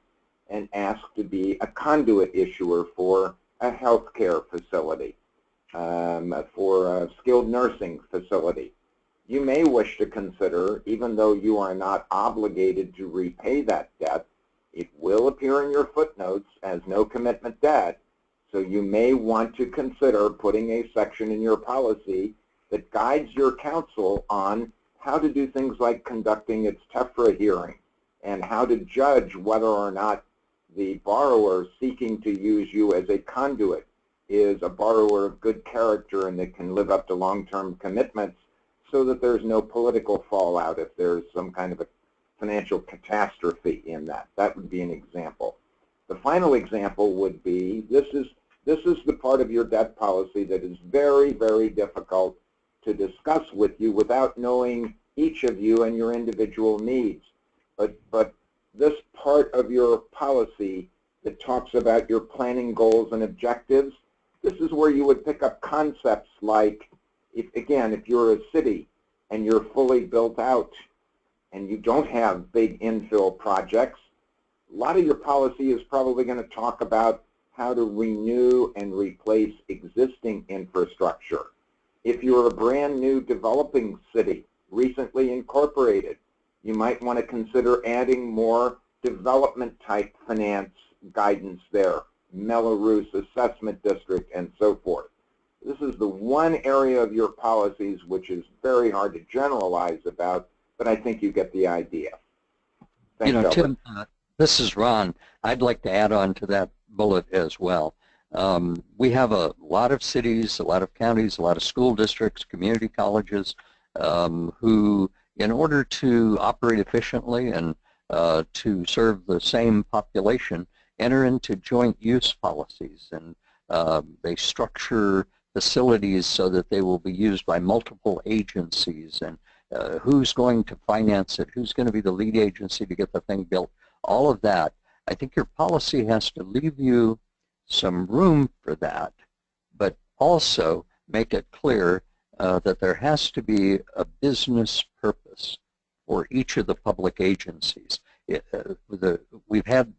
and asked to be a conduit issuer for a healthcare facility, for a skilled nursing facility. You may wish to consider, even though you are not obligated to repay that debt, it will appear in your footnotes as no commitment debt, so you may want to consider putting a section in your policy that guides your counsel on how to do things like conducting its TEFRA hearing and how to judge whether or not the borrower seeking to use you as a conduit is a borrower of good character and that can live up to long-term commitments, so that there's no political fallout if there's some kind of a financial catastrophe in that. That would be an example. The final example would be, this is the part of your debt policy that is very, very difficult to discuss with you without knowing each of you and your individual needs. But this part of your policy that talks about your planning goals and objectives, this is where you would pick up concepts like, if you're a city and you're fully built out and you don't have big infill projects, a lot of your policy is probably going to talk about how to renew and replace existing infrastructure. If you're a brand new developing city, recently incorporated, you might want to consider adding more development type finance guidance there, Melrose Assessment District and so forth. This is the one area of your policies which is very hard to generalize about, but I think you get the idea. Thanks, Tim, this is Ron. I'd like to add on to that bullet as well. We have a lot of cities, a lot of counties, a lot of school districts, community colleges who in order to operate efficiently and to serve the same population, enter into joint use policies, and they structure facilities so that they will be used by multiple agencies, and who's going to finance it, who's going to be the lead agency to get the thing built, all of that. I think your policy has to leave you some room for that, but also make it clear that there has to be a business purpose for each of the public agencies. We've had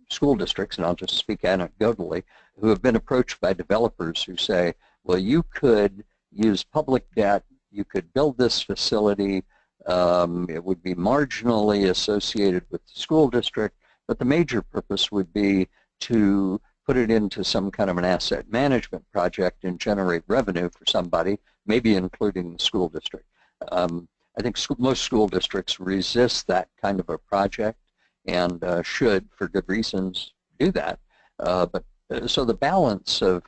school districts, and I'll just speak anecdotally, who have been approached by developers who say, well, you could use public debt, you could build this facility, it would be marginally associated with the school district, but the major purpose would be to put it into some kind of an asset management project and generate revenue for somebody, maybe including the school district. I think most school districts resist that kind of a project and should, for good reasons, do that. So the balance of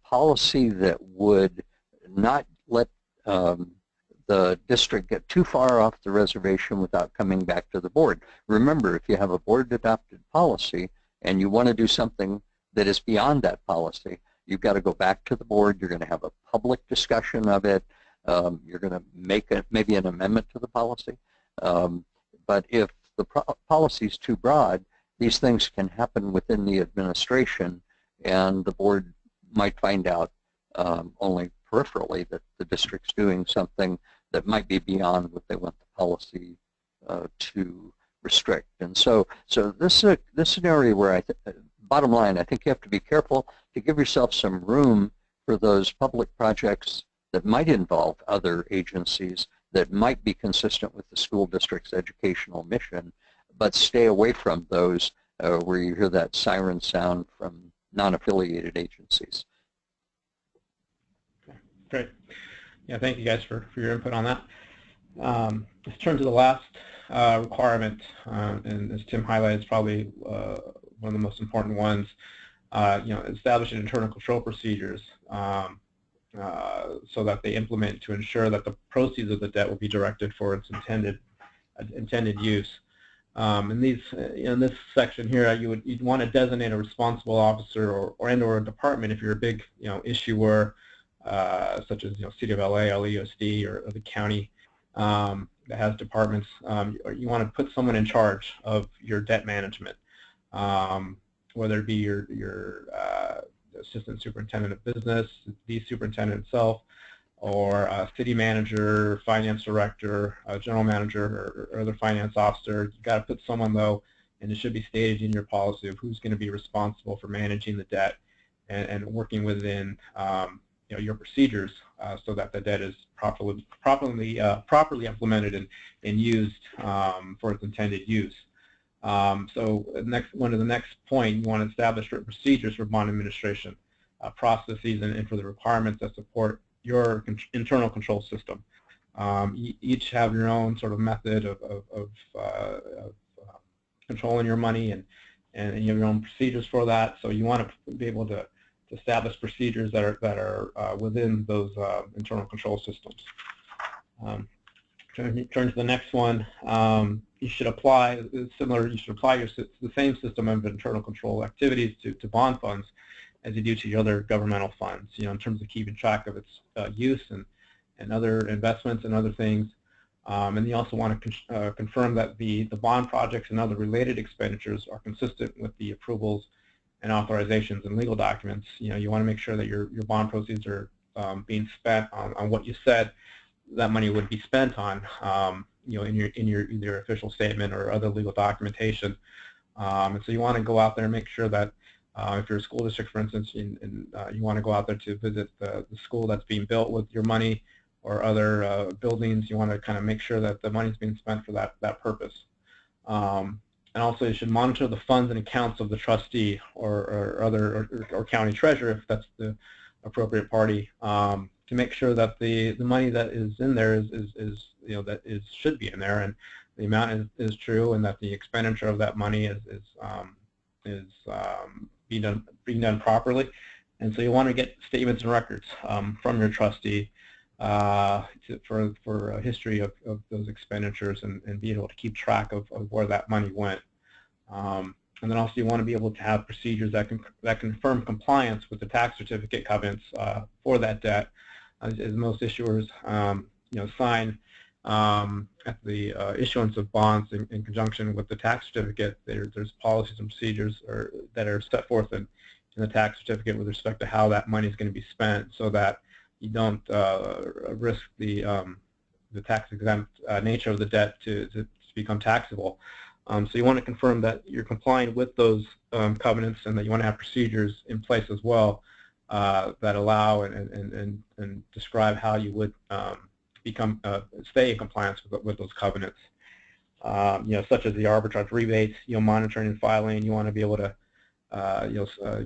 policy that would not let the district get too far off the reservation without coming back to the board. Remember, if you have a board-adopted policy and you want to do something that is beyond that policy, you've got to go back to the board. You're going to have a public discussion of it. You're going to make maybe an amendment to the policy. But if the policy is too broad, these things can happen within the administration, and the board might find out only peripherally that the district's doing something that might be beyond what they want the policy to restrict. And so this is an area where bottom line, I think you have to be careful to give yourself some room for those public projects that might involve other agencies, that might be consistent with the school district's educational mission, but stay away from those where you hear that siren sound from non-affiliated agencies. Okay, great. Yeah, thank you guys for your input on that. Let's turn to the last requirement, and as Tim highlighted, it's probably one of the most important ones. Establishing internal control procedures so that they implement to ensure that the proceeds of the debt will be directed for its intended use. In this section here, you'd want to designate a responsible officer or a department if you're a big issuer, such as CDIAC, LEUSD, or the county that has departments. You want to put someone in charge of your debt management, whether it be your assistant superintendent of business, the superintendent itself, or a city manager, finance director, general manager, or other finance officer. You've got to put someone, though, and it should be stated in your policy of who's going to be responsible for managing the debt and working within your procedures so that the debt is properly implemented and used for its intended use. So one of the next point, you want to establish procedures for bond administration, processes, and for the requirements that support your internal control system. Each have your own sort of method of controlling your money, and you have your own procedures for that. So you want to be able to establish procedures that are within those internal control systems. Turn to the next one. You should apply the same system of internal control activities to bond funds as you do to your other governmental funds, in terms of keeping track of its use and other investments and other things. And you also want to confirm that the bond projects and other related expenditures are consistent with the approvals and authorizations and legal documents. You want to make sure that your bond proceeds are being spent on what you said that money would be spent on, in your either official statement or other legal documentation. And so you want to go out there and make sure that if you're a school district, for instance, and you want to go out there to visit the school that's being built with your money or other buildings, you want to kind of make sure that the money's being spent for that purpose. And also, you should monitor the funds and accounts of the trustee or county treasurer, if that's the appropriate party, to make sure that the money that is in there should be in there, and the amount is true, and that the expenditure of that money is being done properly. And so you want to get statements and records from your trustee for a history of those expenditures and be able to keep track of where that money went. And then also you want to be able to have procedures that confirm compliance with the tax certificate covenants for that debt, as most issuers sign at the issuance of bonds in conjunction with the tax certificate. There's policies and procedures that are set forth in the tax certificate with respect to how that money is going to be spent, so that you don't risk the tax-exempt nature of the debt to become taxable. So you want to confirm that you're complying with those covenants, and that you want to have procedures in place as well that allow and describe how you would stay in compliance with those covenants. Such as the arbitrage rebates, monitoring and filing. You want to be able to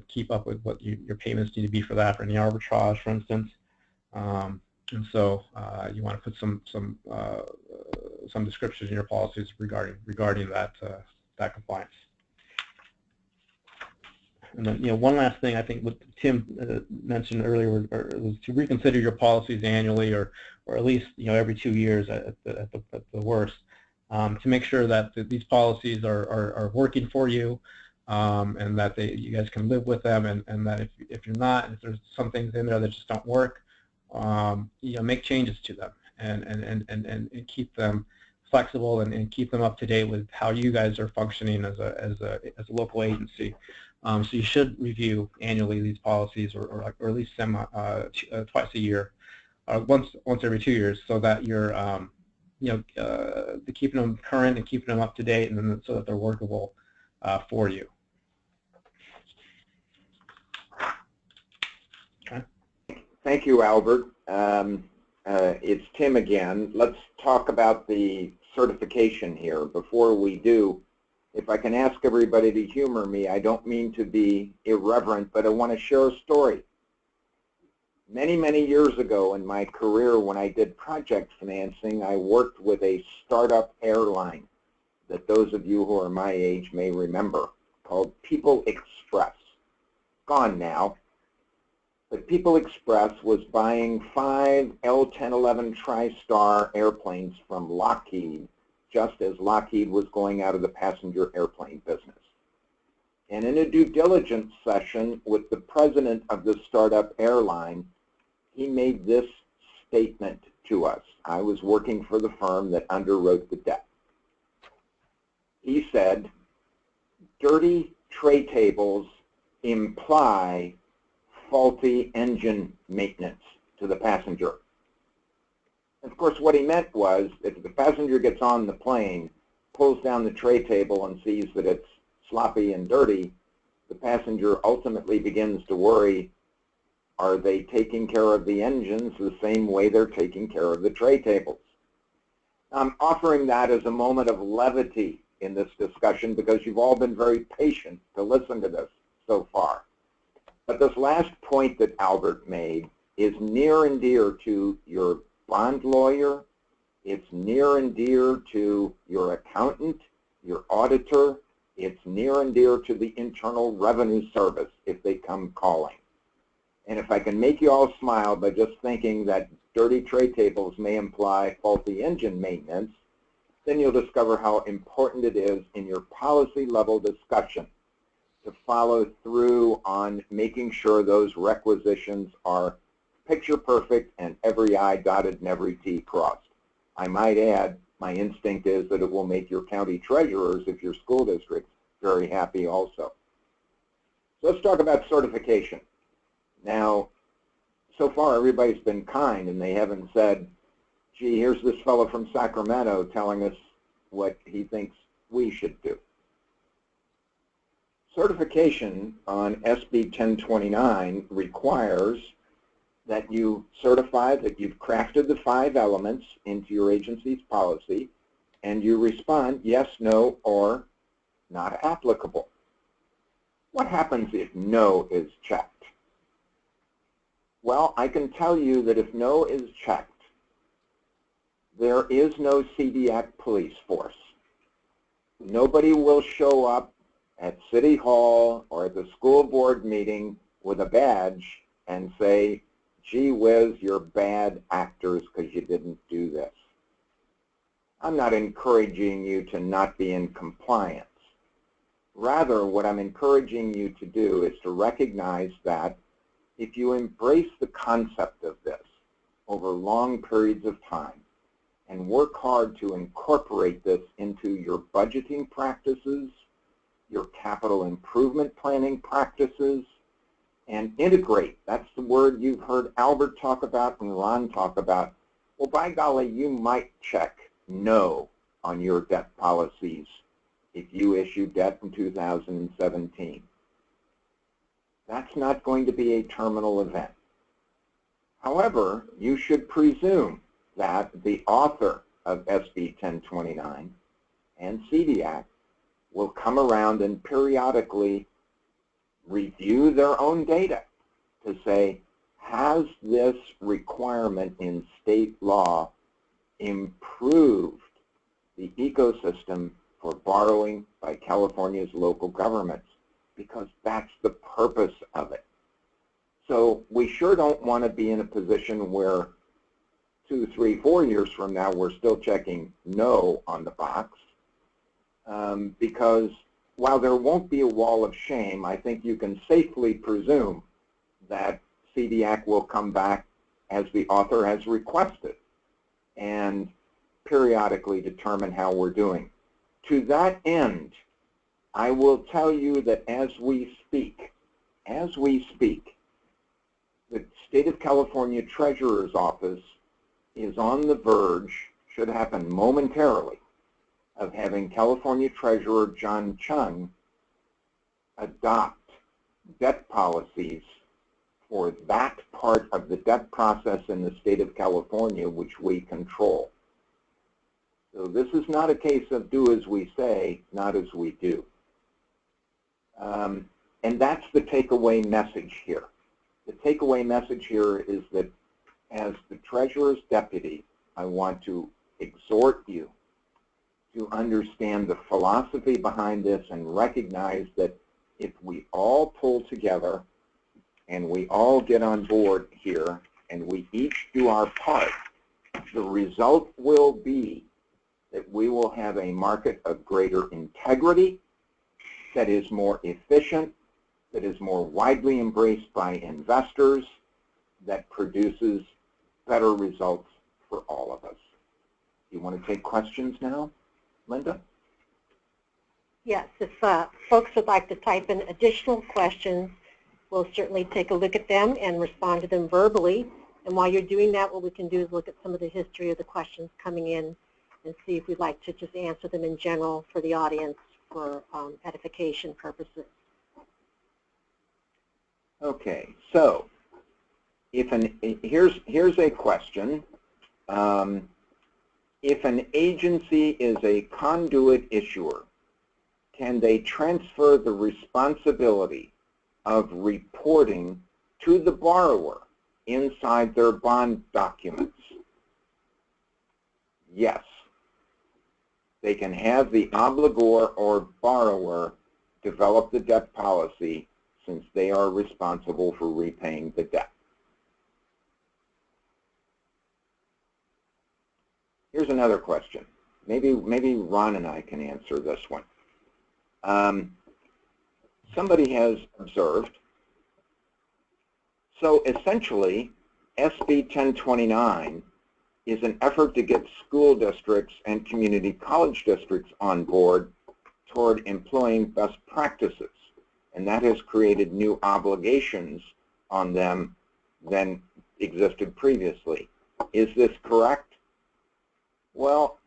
keep up with what your payments need to be for that, for any arbitrage, for instance. And so you want to put some descriptions in your policies regarding that compliance. And then, one last thing I think what Tim mentioned earlier was to reconsider your policies annually, or at least every 2 years at the worst, to make sure that these policies are working for you, and that you guys can live with them, and that if you're not, if there's some things in there that just don't work, make changes to them and keep them flexible and keep them up to date with how you guys are functioning as a local agency. So you should review annually these policies, or at least twice a year, once every 2 years, so that you're keeping them current and keeping them up to date, and then so that they're workable for you. Okay. Thank you, Albert. It's Tim again. Let's talk about the certification here. Before we do, if I can ask everybody to humor me, I don't mean to be irreverent, but I want to share a story. Many, many years ago in my career, when I did project financing, I worked with a startup airline that those of you who are my age may remember, called People Express. Gone now. But People Express was buying 5 L-1011 TriStar airplanes from Lockheed, just as Lockheed was going out of the passenger airplane business. And in a due diligence session with the president of the startup airline, he made this statement to us. I was working for the firm that underwrote the debt. He said, dirty tray tables imply faulty engine maintenance to the passenger. Of course, what he meant was, if the passenger gets on the plane, pulls down the tray table and sees that it's sloppy and dirty, the passenger ultimately begins to worry, are they taking care of the engines the same way they're taking care of the tray tables? I'm offering that as a moment of levity in this discussion because you've all been very patient to listen to this so far. But this last point that Albert made is near and dear to your bond lawyer. It's near and dear to your accountant, your auditor. It's near and dear to the Internal Revenue Service if they come calling. And if I can make you all smile by just thinking that dirty tray tables may imply faulty engine maintenance, then you'll discover how important it is in your policy level discussion to follow through on making sure those requisitions are picture perfect and every I dotted and every T crossed. I might add, my instinct is that it will make your county treasurers, if your school districts, very happy also. So let's talk about certification. Now, so far everybody's been kind and they haven't said, gee, here's this fellow from Sacramento telling us what he thinks we should do. Certification on SB 1029 requires that you certify that you've crafted the 5 elements into your agency's policy and you respond yes, no, or not applicable. What happens if no is checked? Well, I can tell you that if no is checked, there is no CDIAC police force. Nobody will show up at City Hall or at the school board meeting with a badge and say, gee whiz, you're bad actors because you didn't do this. I'm not encouraging you to not be in compliance. Rather, what I'm encouraging you to do is to recognize that if you embrace the concept of this over long periods of time and work hard to incorporate this into your budgeting practices, your capital improvement planning practices, and integrate, that's the word you've heard Albert talk about and Ron talk about, well, by golly, you might check no on your debt policies if you issue debt in 2017. That's not going to be a terminal event. However, you should presume that the author of SB 1029 and CDIAC will come around and periodically review their own data to say, has this requirement in state law improved the ecosystem for borrowing by California's local governments? Because that's the purpose of it. So we sure don't want to be in a position where 2, 3, 4 years from now we're still checking no on the box, because while there won't be a wall of shame, I think you can safely presume that CDIAC will come back as the author has requested and periodically determine how we're doing. To that end, I will tell you that as we speak, the State of California Treasurer's Office is on the verge, should happen momentarily, of having California Treasurer John Chung adopt debt policies for that part of the debt process in the state of California which we control. So this is not a case of do as we say, not as we do. And that's the takeaway message here. The takeaway message here is that as the Treasurer's deputy, I want to exhort you to understand the philosophy behind this and recognize that if we all pull together and we all get on board here and we each do our part, the result will be that we will have a market of greater integrity, that is more efficient, that is more widely embraced by investors, that produces better results for all of us. You want to take questions now, Linda? Yes, if folks would like to type in additional questions, we'll certainly take a look at them and respond to them verbally. And while you're doing that, what we can do is look at some of the history of the questions coming in and see if we'd like to just answer them in general for the audience for edification purposes. Okay, so here's a question. If an agency is a conduit issuer, can they transfer the responsibility of reporting to the borrower inside their bond documents? Yes. They can have the obligor or borrower develop the debt policy since they are responsible for repaying the debt. Here's another question. Maybe Ron and I can answer this one. Somebody has observed, so essentially SB 1029 is an effort to get school districts and community college districts on board toward employing best practices, and that has created new obligations on them than existed previously. Is this correct? Well,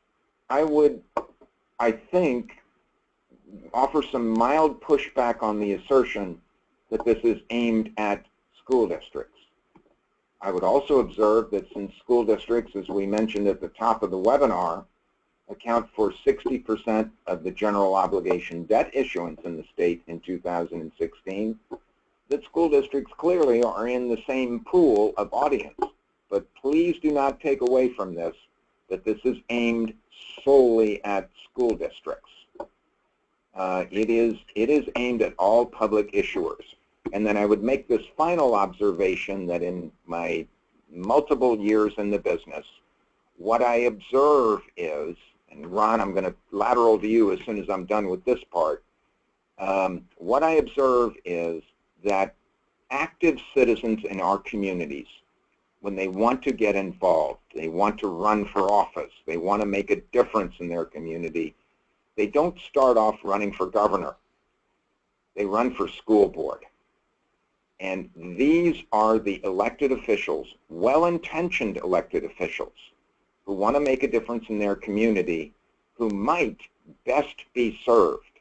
I think, offer some mild pushback on the assertion that this is aimed at school districts. I would also observe that since school districts, as we mentioned at the top of the webinar, account for 60% of the general obligation debt issuance in the state in 2016, that school districts clearly are in the same pool of audience. But please do not take away from this that this is aimed solely at school districts. It is aimed at all public issuers. And then I would make this final observation that in my multiple years in the business, what I observe is, and Ron, I'm going to lateral to you as soon as I'm done with this part. What I observe is that active citizens in our communities, when they want to get involved, they want to run for office, they want to make a difference in their community, they don't start off running for governor. They run for school board. And these are the elected officials, well-intentioned elected officials, who want to make a difference in their community, who might best be served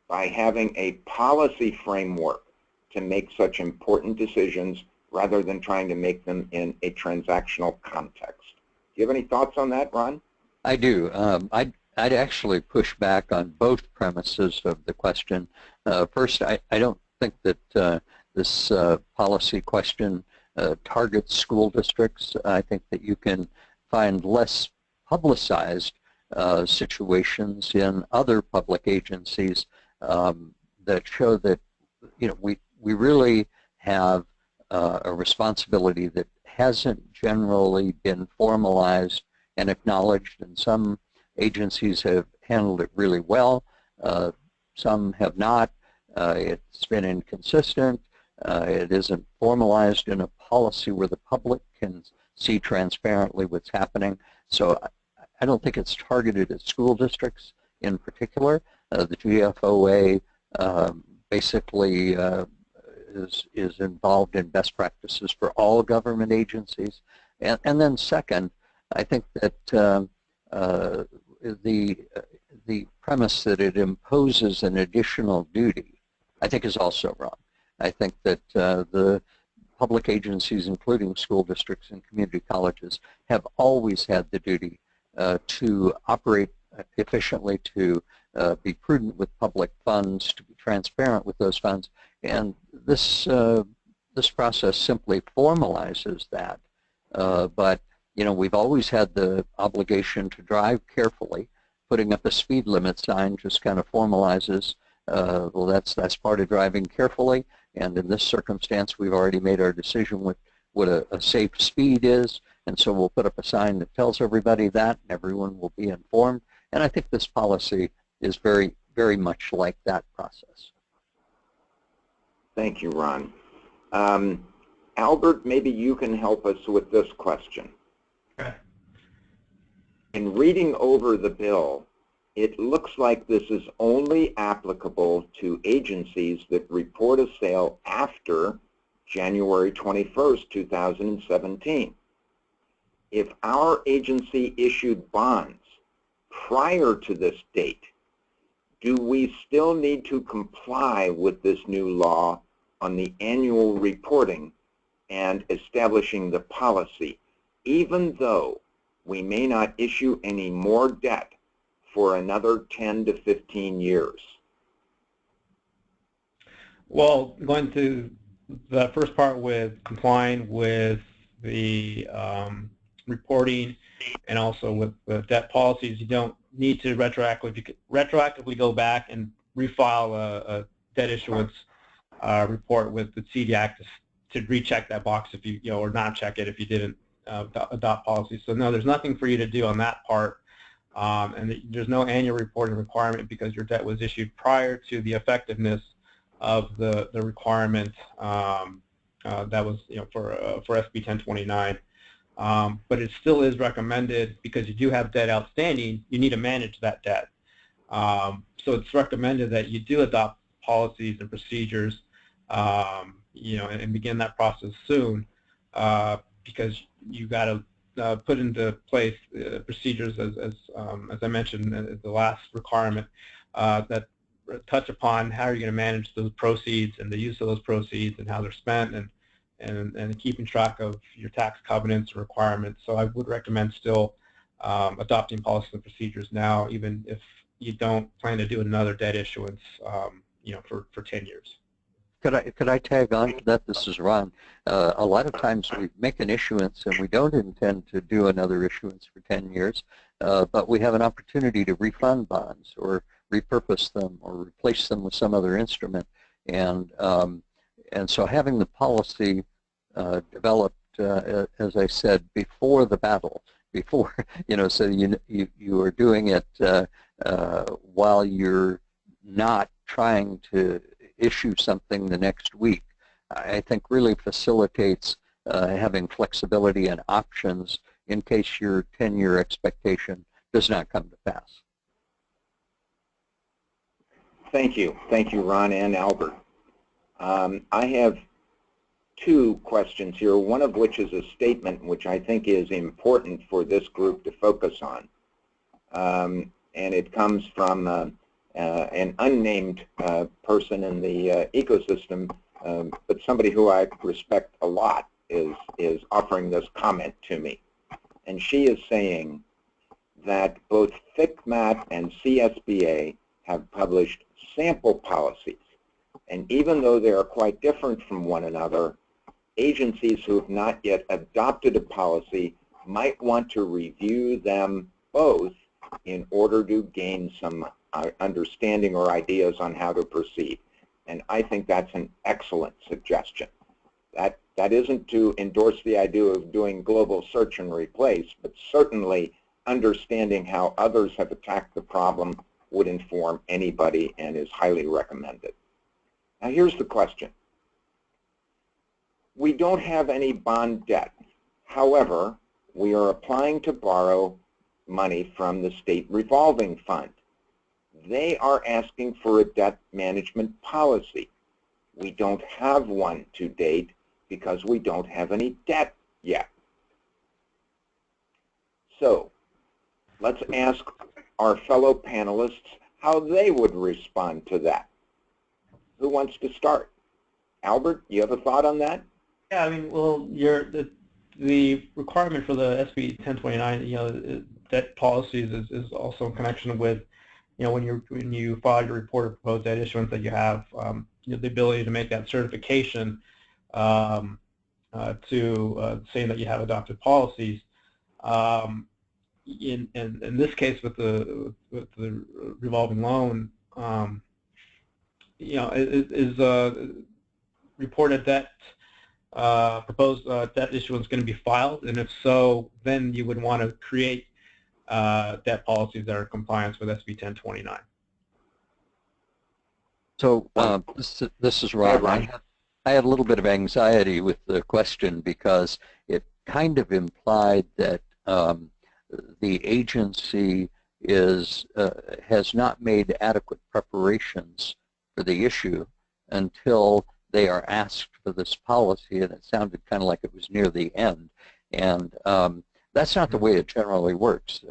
by having a policy framework to make such important decisions rather than trying to make them in a transactional context. Do you have any thoughts on that, Ron? I do. I'd actually push back on both premises of the question. First, I don't think that this policy question targets school districts. I think that you can find less publicized situations in other public agencies that show that, you know, we really have a responsibility that hasn't generally been formalized and acknowledged, and some agencies have handled it really well. Some have not. It's been inconsistent. It isn't formalized in a policy where the public can see transparently what's happening. So I don't think it's targeted at school districts in particular. The GFOA basically is involved in best practices for all government agencies. And then second, I think that the premise that it imposes an additional duty, I think, is also wrong. I think that the public agencies, including school districts and community colleges, have always had the duty to operate efficiently, to be prudent with public funds, to be transparent with those funds, and this process simply formalizes that. But you know, we've always had the obligation to drive carefully. Putting up a speed limit sign just kind of formalizes, well, that's part of driving carefully. And in this circumstance, we've already made our decision with what a safe speed is, and so we'll put up a sign that tells everybody that, and everyone will be informed. And I think this policy is very, very much like that process. Thank you, Ron. Albert, maybe you can help us with this question. Okay. In reading over the bill, it looks like this is only applicable to agencies that report a sale after January 21st, 2017. If our agency issued bonds prior to this date, do we still need to comply with this new law on the annual reporting and establishing the policy, even though we may not issue any more debt for another 10 to 15 years? Well, going to the first part with complying with the reporting and also with the debt policies, you don't need to retroactively go back and refile a debt issuance report with the CDIAC to recheck that box if you or not check it if you didn't adopt policy. So no, there's nothing for you to do on that part, and there's no annual reporting requirement because your debt was issued prior to the effectiveness of the requirement that was for SB 1029. But it still is recommended because you do have debt outstanding. You need to manage that debt. So it's recommended that you do adopt policies and procedures, and begin that process soon, because you got to put into place procedures as I mentioned, the last requirement that touch upon how you're going to manage those proceeds and the use of those proceeds and how they're spent, and keeping track of your tax covenants and requirements. So I would recommend still adopting policies and procedures now, even if you don't plan to do another debt issuance, for 10 years. Could I tag on to that? This is Ron. A lot of times we make an issuance and we don't intend to do another issuance for 10 years, but we have an opportunity to refund bonds or repurpose them or replace them with some other instrument. And so having the policy developed as I said, before the battle, before, so you are doing it while you're not trying to issue something the next week, I think really facilitates having flexibility and options in case your 10-year expectation does not come to pass. Thank you. Thank you, Ron and Albert. I have two questions here, one of which is a statement which I think is important for this group to focus on. And it comes from an unnamed person in the ecosystem, but somebody who I respect a lot is offering this comment to me. And she is saying that both FICMAT and CSBA have published sample policies. And even though they are quite different from one another, agencies who have not yet adopted a policy might want to review them both in order to gain some understanding or ideas on how to proceed. And I think that's an excellent suggestion. That isn't to endorse the idea of doing global search and replace, but certainly understanding how others have attacked the problem would inform anybody and is highly recommended. Now here's the question. We don't have any bond debt. However, we are applying to borrow money from the state revolving fund. They are asking for a debt management policy. We don't have one to date because we don't have any debt yet. So let's ask our fellow panelists how they would respond to that. Who wants to start? Albert, you have a thought on that? Yeah, I mean, well, the requirement for the SB 1029, debt policies is also in connection with, when you file your report of proposed debt issuance, that you have the ability to make that certification to saying that you have adopted policies. In this case, with the revolving loan, is reported debt proposed debt issuance going to be filed, and if so, then you would want to create debt policies that are in compliance with SB 1029. So this is Rob. I had a little bit of anxiety with the question because it kind of implied that the agency has not made adequate preparations for the issue until they are asked for this policy, and it sounded kind of like it was near the end. And that's not the way it generally works.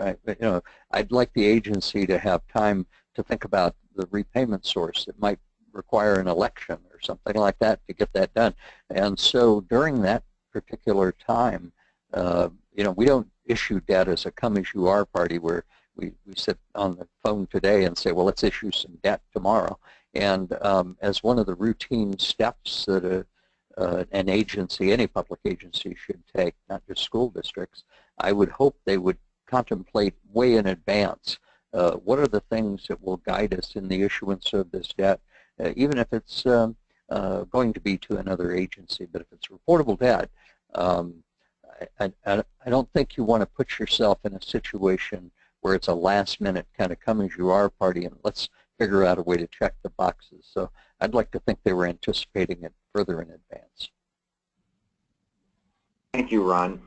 I'd like the agency to have time to think about the repayment source. It might require an election or something like that to get that done. And so during that particular time, we don't issue debt as a come-as-you-are party where we sit on the phone today and say, well, let's issue some debt tomorrow. And as one of the routine steps that an agency, any public agency, should take, not just school districts, I would hope they would contemplate way in advance what are the things that will guide us in the issuance of this debt, even if it's going to be to another agency. But if it's reportable debt, I don't think you want to put yourself in a situation where it's a last-minute kind of come-as-you-are party and let's figure out a way to check the boxes. So I'd like to think they were anticipating it further in advance. Thank you, Ron.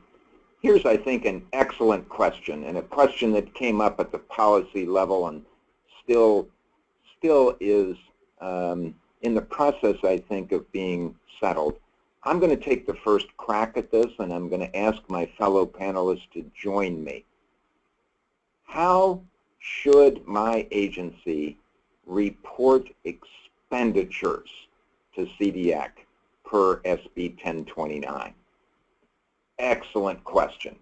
Here's, I think, an excellent question, and a question that came up at the policy level and still is in the process, I think, of being settled. I'm going to take the first crack at this, and I'm going to ask my fellow panelists to join me. How should my agency report expenditures to CDIAC per SB 1029? Excellent question.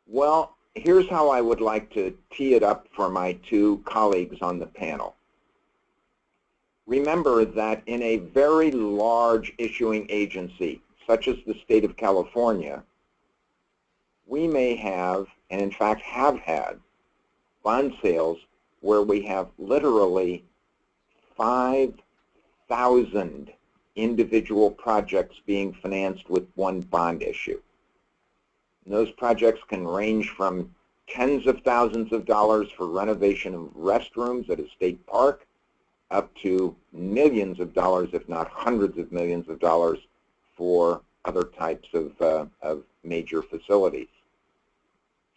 Well, here's how I would like to tee it up for my two colleagues on the panel. Remember that in a very large issuing agency, such as the state of California, we may have, and in fact have had, bond sales where we have literally 5,000 individual projects being financed with one bond issue. And those projects can range from tens of thousands of dollars for renovation of restrooms at a state park up to millions of dollars, if not hundreds of millions of dollars, for other types of major facilities.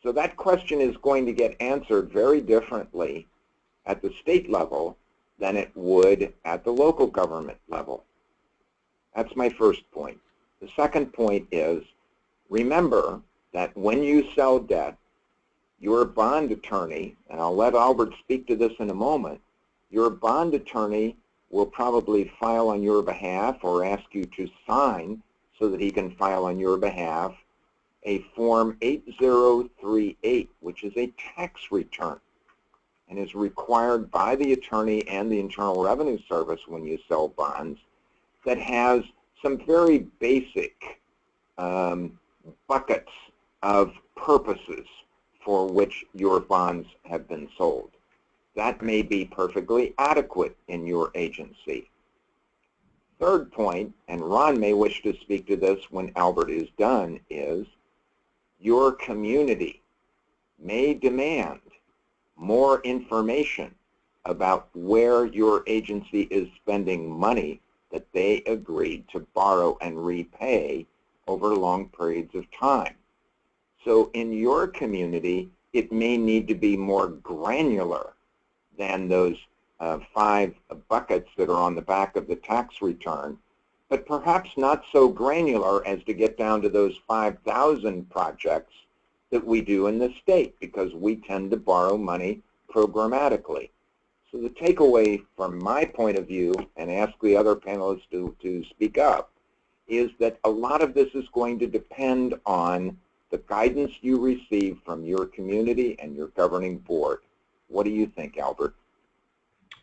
So that question is going to get answered very differently at the state level than it would at the local government level. That's my first point. The second point is, remember that when you sell debt, your bond attorney, and I'll let Albert speak to this in a moment, your bond attorney will probably file on your behalf or ask you to sign so that he can file on your behalf a Form 8038, which is a tax return and is required by the attorney and the Internal Revenue Service when you sell bonds, that has some very basic buckets of purposes for which your bonds have been sold. That may be perfectly adequate in your agency. Third point, and Ron may wish to speak to this when Albert is done, is your community may demand more information about where your agency is spending money that they agreed to borrow and repay over long periods of time. So in your community, it may need to be more granular than those 5 buckets that are on the back of the tax return, but perhaps not so granular as to get down to those 5,000 projects that we do in the state, because we tend to borrow money programmatically. So the takeaway from my point of view, and ask the other panelists to speak up, is that a lot of this is going to depend on the guidance you receive from your community and your governing board. What do you think, Albert?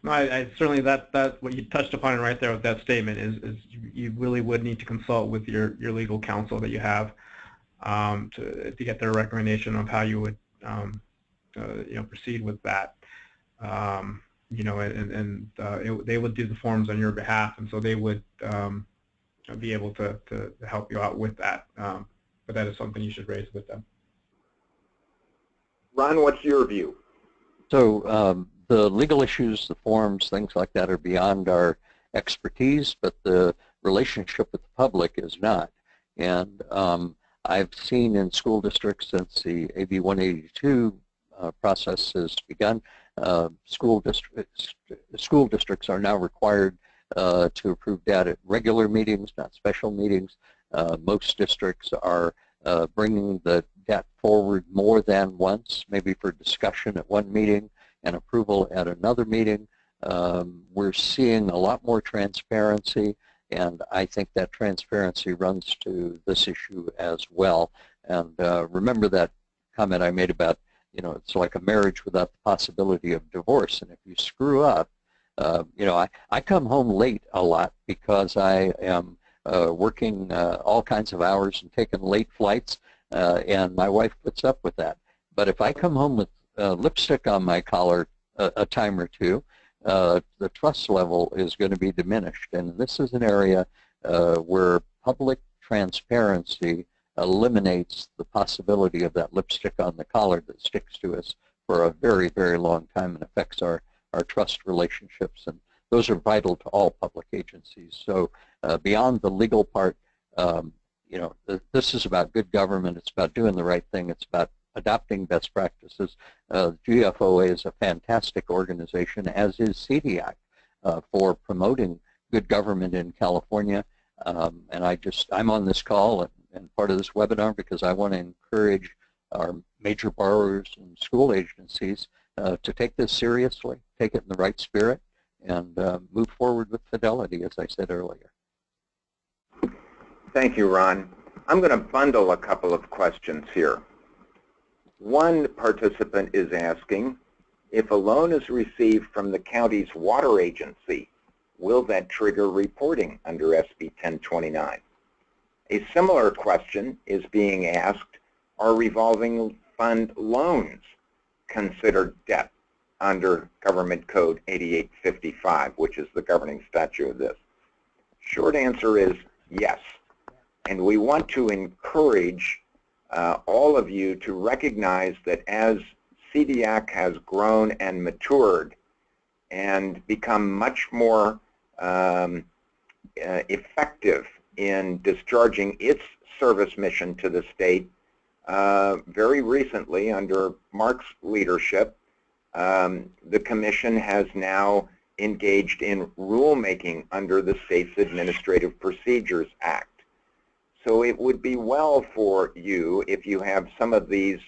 No, I certainly that what you touched upon right there with that statement is you really would need to consult with your legal counsel that you have to get their recommendation of how you would proceed with that. They would do the forms on your behalf, and so they would be able to help you out with that. But that is something you should raise with them. Ron, what's your view? So the legal issues, the forms, things like that are beyond our expertise, but the relationship with the public is not. And I've seen in school districts since the AB 182 process has begun, school districts are now required to approve debt at regular meetings, not special meetings. Most districts are bringing the debt forward more than once, maybe for discussion at one meeting and approval at another meeting. We're seeing a lot more transparency, and I think that transparency runs to this issue as well. And remember that comment I made about, it's like a marriage without the possibility of divorce. And if you screw up, I come home late a lot because I am working all kinds of hours and taking late flights, and my wife puts up with that. But if I come home with lipstick on my collar a time or two, the trust level is going to be diminished. And this is an area where public transparency eliminates the possibility of that lipstick on the collar that sticks to us for a very, very long time and affects our trust relationships. And those are vital to all public agencies. So beyond the legal part, this is about good government. It's about doing the right thing. It's about adopting best practices. GFOA is a fantastic organization, as is CDIAC, for promoting good government in California. And I'm on this call and part of this webinar because I want to encourage our major borrowers and school agencies to take this seriously, take it in the right spirit, and move forward with fidelity, as I said earlier. Thank you, Ron. I'm going to bundle a couple of questions here. One participant is asking, if a loan is received from the county's water agency, will that trigger reporting under SB 1029? A similar question is being asked, are revolving fund loans considered debt under Government Code 8855, which is the governing statute of this? Short answer is yes. And we want to encourage all of you to recognize that as CDIAC has grown and matured and become much more effective in discharging its service mission to the state, very recently under Mark's leadership, the Commission has now engaged in rulemaking under the State's Administrative Procedures Act. So it would be well for you if you have some of these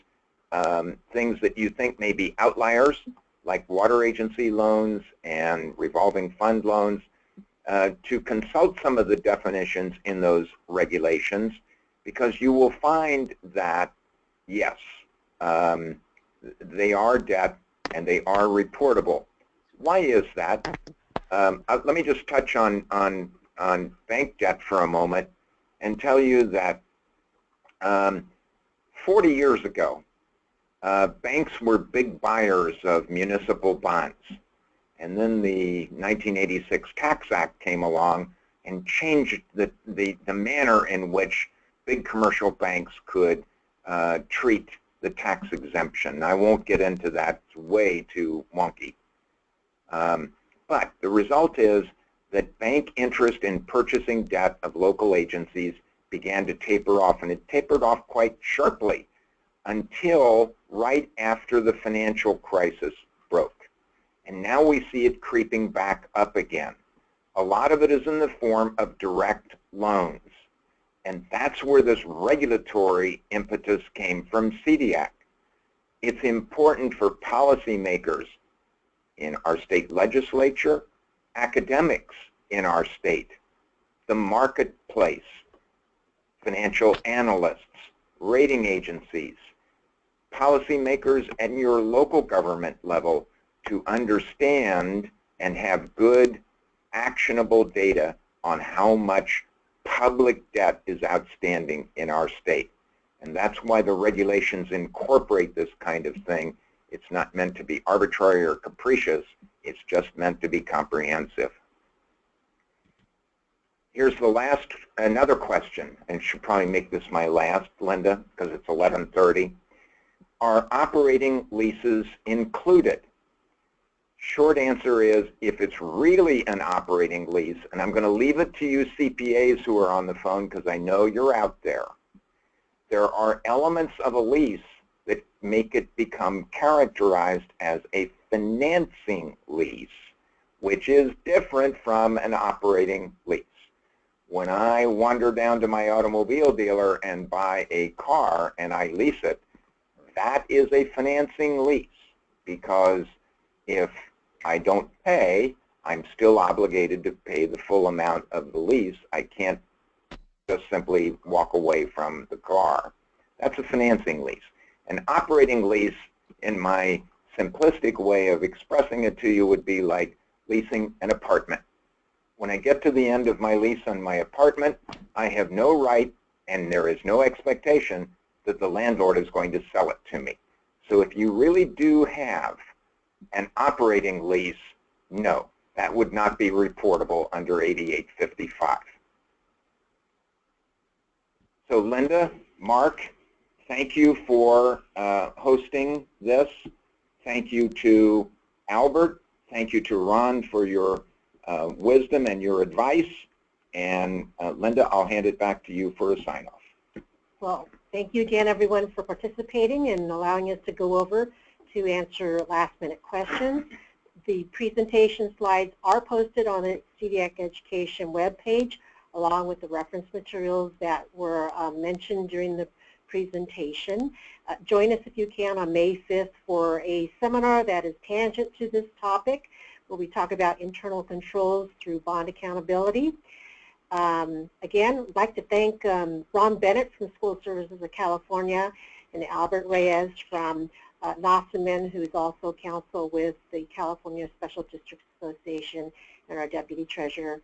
things that you think may be outliers, like water agency loans and revolving fund loans, to consult some of the definitions in those regulations, because you will find that, yes, they are debt and they are reportable. Why is that? Let me just touch on bank debt for a moment and tell you that 40 years ago, banks were big buyers of municipal bonds. And then the 1986 Tax Act came along and changed the manner in which big commercial banks could treat the tax exemption. I won't get into that, it's way too wonky. But the result is that bank interest in purchasing debt of local agencies began to taper off, and it tapered off quite sharply until right after the financial crisis broke. And now we see it creeping back up again. A lot of it is in the form of direct loans. And that's where this regulatory impetus came from CDIAC. It's important for policymakers in our state legislature, academics in our state, the marketplace, financial analysts, rating agencies, policymakers at your local government level to understand and have good, actionable data on how much public debt is outstanding in our state. And that's why the regulations incorporate this kind of thing. It's not meant to be arbitrary or capricious. It's just meant to be comprehensive. Here's the another question, and should probably make this my last, Linda, because it's 11:30. Are operating leases included? Short answer is, if it's really an operating lease, and I'm going to leave it to you CPAs who are on the phone because I know you're out there, there are elements of a lease that make it become characterized as a financing lease, which is different from an operating lease. When I wander down to my automobile dealer and buy a car and I lease it, that is a financing lease, because if I don't pay, I'm still obligated to pay the full amount of the lease. I can't just simply walk away from the car. That's a financing lease. An operating lease, in my simplistic way of expressing it to you, would be like leasing an apartment. When I get to the end of my lease on my apartment, I have no right, and there is no expectation that the landlord is going to sell it to me. So if you really do have an operating lease, no, that would not be reportable under 8855. So Linda, Mark, thank you for hosting this. Thank you to Albert. Thank you to Ron for your wisdom and your advice. And Linda, I'll hand it back to you for a sign-off. Well, thank you again, everyone, for participating and allowing us to go over to answer last-minute questions. The presentation slides are posted on the CDIAC Education webpage, along with the reference materials that were mentioned during the presentation. Join us if you can on May 5th for a seminar that is tangent to this topic, where we talk about internal controls through bond accountability. Again, I'd like to thank Ron Bennett from School Services of California and Albert Reyes from Nossaman, who is also counsel with the California Special Districts Association, and our Deputy Treasurer,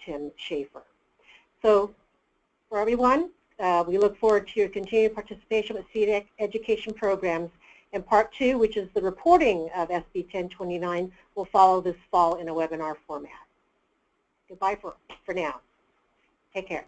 Tim Schaefer. So for everyone, we look forward to your continued participation with CDIAC education programs. And Part 2, which is the reporting of SB 1029, will follow this fall in a webinar format. Goodbye for now. Take care.